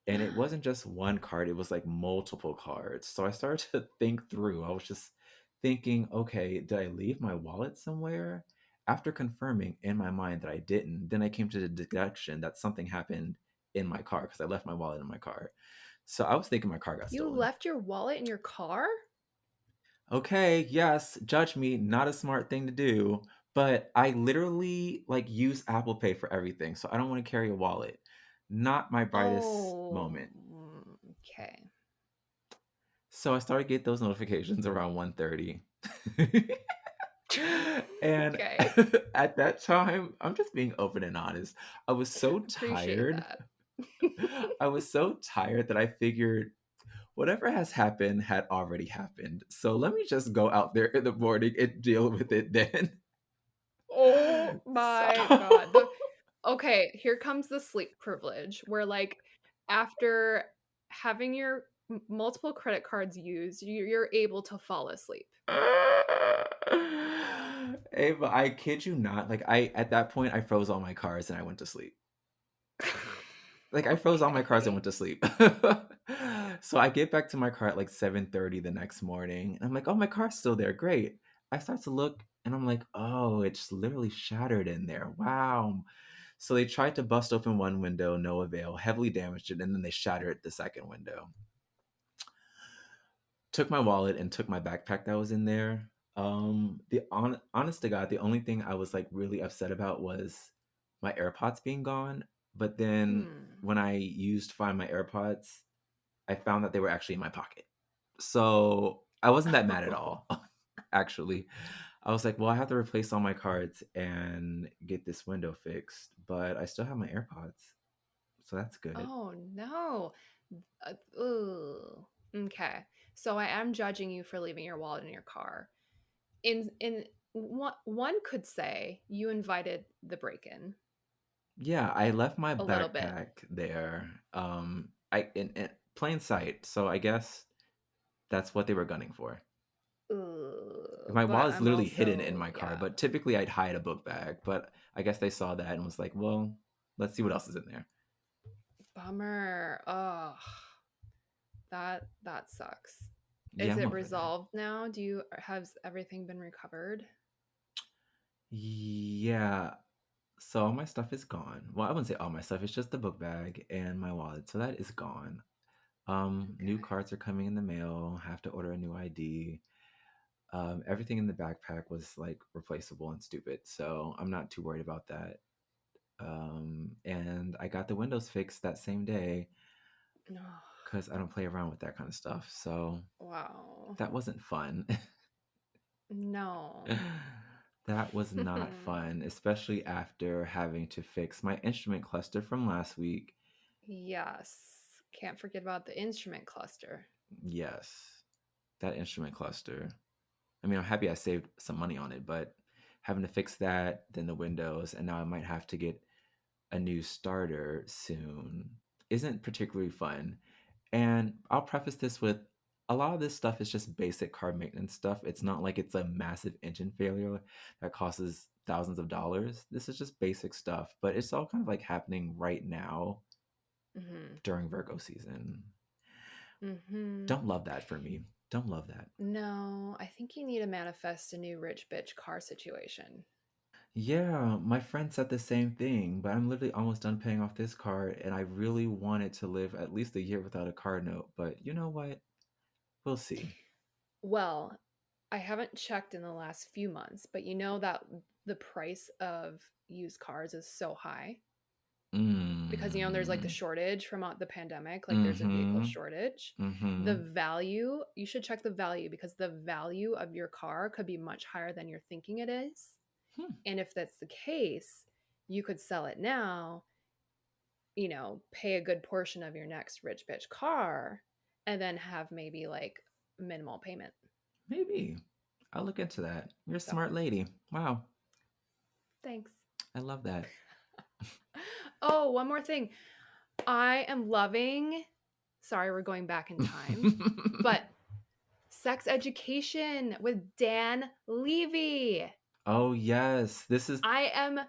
A: And it wasn't just one card, it was like multiple cards. So I started to think through. I was just thinking, okay, did I leave my wallet somewhere? After confirming in my mind that I didn't, then I came to the deduction that something happened in my car because I left my wallet in my car. So I was thinking my car got
B: You
A: stolen.
B: left your wallet in your car?
A: Okay, yes, judge me, not a smart thing to do, but I literally like use Apple Pay for everything, so I don't want to carry a wallet. Not my brightest
B: Oh,
A: moment.
B: okay.
A: So I started to get those notifications around 1:30. And
B: Okay.
A: at that time, I'm just being open and honest. I was so
B: Appreciate
A: tired.
B: that.
A: I was so tired that I figured whatever has happened had already happened. So let me just go out there in the morning and deal with it then.
B: Oh
A: So
B: my god. Okay, here comes the sleep privilege where, like, after having your multiple credit cards used, you're able to fall asleep.
A: Ava, I kid you not. Like I at that point I froze all my cards and I went to sleep. Like, I froze all my cars and
B: Okay.
A: went to sleep. So, I get back to my car at, like, 7:30 the next morning, and I'm like, "Oh, my car's still there, great." I start to look, and I'm like, "Oh, it's literally shattered in there, wow." So, they tried to bust open one window, no avail, heavily damaged it, and then they shattered the second window. Took my wallet and took my backpack that was in there. Honest to God, the only thing I was, like, really upset about was my AirPods being gone, but then
B: Hmm.
A: when I used Find My AirPods, I found that they were actually in my pocket. So, I wasn't that mad at all, actually. I was like, "Well, I have to replace all my cards and get this window fixed, but I still have my AirPods, so that's good."
B: Oh, no. Ooh. Okay. So I am judging you for leaving your wallet in your car. In one could say you invited the break-in
A: Yeah, I left my
B: a little bit.
A: backpack there, I in plain sight, so I guess that's what they were gunning for.
B: Ugh,
A: My
B: but
A: wallet's
B: I'm
A: literally hidden in
B: also,
A: my car,
B: yeah,
A: but typically I'd hide a book bag, but I guess they saw that and was like, "Well, let's see what else is in there."
B: bummer. Oh, that sucks.
A: Yeah,
B: Is
A: I'm
B: it
A: over that.
B: resolved now? Has everything been recovered?
A: Yeah, so all my stuff is gone. Well, I wouldn't say all my stuff, it's just the book bag and my wallet, so that is gone. New
B: Okay.
A: cards are coming in the mail, have to order a new ID. Everything in the backpack was, like, replaceable and stupid, so I'm not too worried about that. And I got the windows fixed that same day
B: Oh,
A: because I don't play around with that kind of stuff, so
B: wow.
A: that wasn't fun.
B: No.
A: That was not fun, especially after having to fix my instrument cluster from last week.
B: Yes. Can't forget about the instrument cluster.
A: Yes, that instrument cluster. I mean, I'm happy I saved some money on it, but having to fix that, then the windows, and now I might have to get a new starter soon isn't particularly fun. And I'll preface this with a lot of this stuff is just basic car maintenance stuff. It's not like it's a massive engine failure that costs thousands of dollars. This is just basic stuff, but it's all kind of like happening right now
B: Mhm.
A: during Virgo season.
B: Mhm.
A: Don't love that for me. Don't love that.
B: No, I think you need to manifest a new rich bitch car situation.
A: Yeah, my friend said the same thing, but I'm literally almost done paying off this car, and I really wanted to live at least a year without a car note. But you know what? We'll see.
B: Well, I haven't checked in the last few months, but you know that the price of used cars is so high because there's like the
A: Mm.
B: shortage from the pandemic, like there's a vehicle
A: Mm-hmm.
B: shortage. The
A: Mm-hmm.
B: value, you should check the value because the value of your car could be much higher than you're thinking it is.
A: Hmm.
B: And if that's the case, you could sell it now, pay a good portion of your next rich bitch car and then have maybe like minimal payment.
A: Maybe. I'll look into that. You're a
B: So,
A: smart lady. Wow.
B: thanks.
A: I love that.
B: Oh, one more thing. I am loving Sorry, we're going back in time. But Sex Education with Dan Levy.
A: Oh, yes. This is
B: I am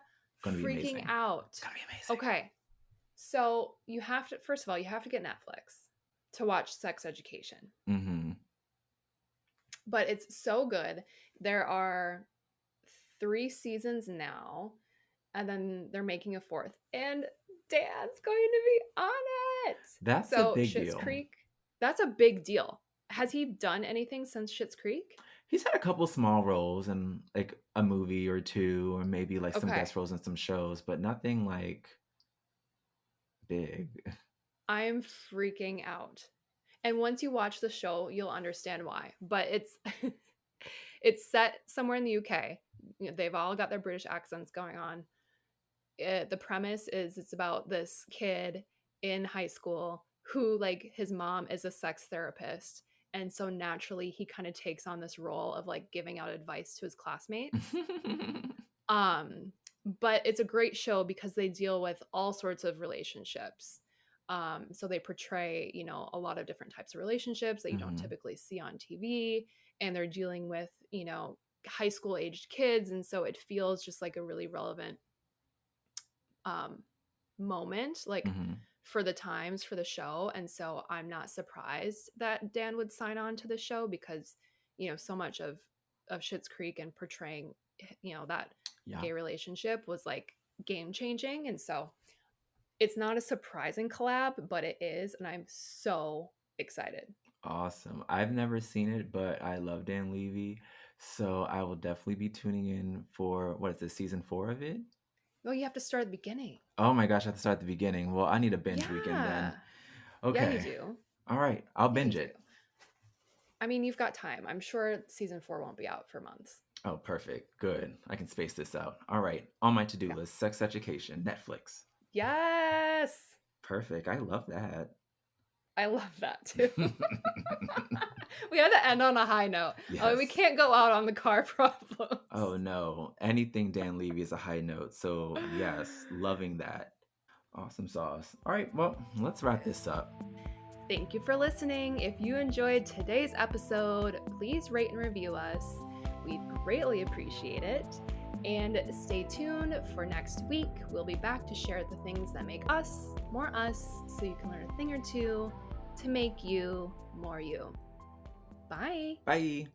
A: going to be
B: freaking
A: amazing.
B: out.
A: It's going to be amazing.
B: Okay. So you have to, first of all, you have to get Netflix to watch Sex Education.
A: Mm-hmm.
B: But it's so good. There are 3 seasons now, and then they're making a fourth. And Dan's going to be on it.
A: That's a
B: So
A: big
B: Schitt's
A: deal.
B: Creek, that's a big deal. Has he done anything since Schitt's Creek?
A: He's had a couple small roles in like a movie or two, or maybe like some
B: Okay.
A: guest roles in some shows, but nothing like big.
B: I'm freaking out. And once you watch the show, you'll understand why. But it's it's set somewhere in the UK. You know, they've all got their British accents going on. The premise is it's about this kid in high school who, like, his mom is a sex therapist, and so naturally he kind of takes on this role of like giving out advice to his classmates. um but it's a great show because they deal with all sorts of relationships. So they portray, you know, a lot of different types of relationships that you don't
A: Hmm.
B: typically see on TV, and they're dealing with, you know, high school aged kids, and so it feels just like a really relevant um moment, like,
A: Hmm.
B: for the times for the show. And so I'm not surprised that Dan would sign on to the show because, you know, so much of Schitt's Creek and portraying, you know, that
A: Yeah.
B: gay relationship was like game changing. And so it's not a surprising collab, but it is, and I'm so excited.
A: Awesome. I've never seen it, but I love Dan Levy. So I will definitely be tuning in for what is this, season 4 of it?
B: Well, you have to start at the beginning.
A: Oh my gosh, I have to start at the beginning. Well, I need a binge weekend then.
B: Yeah. Yeah, you
A: Okay.
B: do.
A: All right. I'll
B: Yeah, you
A: binge
B: do.
A: it.
B: I mean, you've got time. I'm sure season 4 won't be out for months.
A: Oh, perfect. Good. I can space this out. All right. On my to do
B: Yeah.
A: list, Sex Education, Netflix.
B: Yes.
A: Perfect. I love that.
B: I love that too. We had to end on a high note. Oh, we
A: Yes.
B: can't go out on the car problems.
A: Oh no. Anything Dan Levy is a high note. So, yes, loving that. Awesome sauce. All right. Well, let's wrap this up.
B: Thank you for listening. If you enjoyed today's episode, please rate and review us. We'd greatly appreciate it. And stay tuned for next week. We'll be back to share the things that make us more us, so you can learn a thing or two to make you more you. Bye.
A: Bye.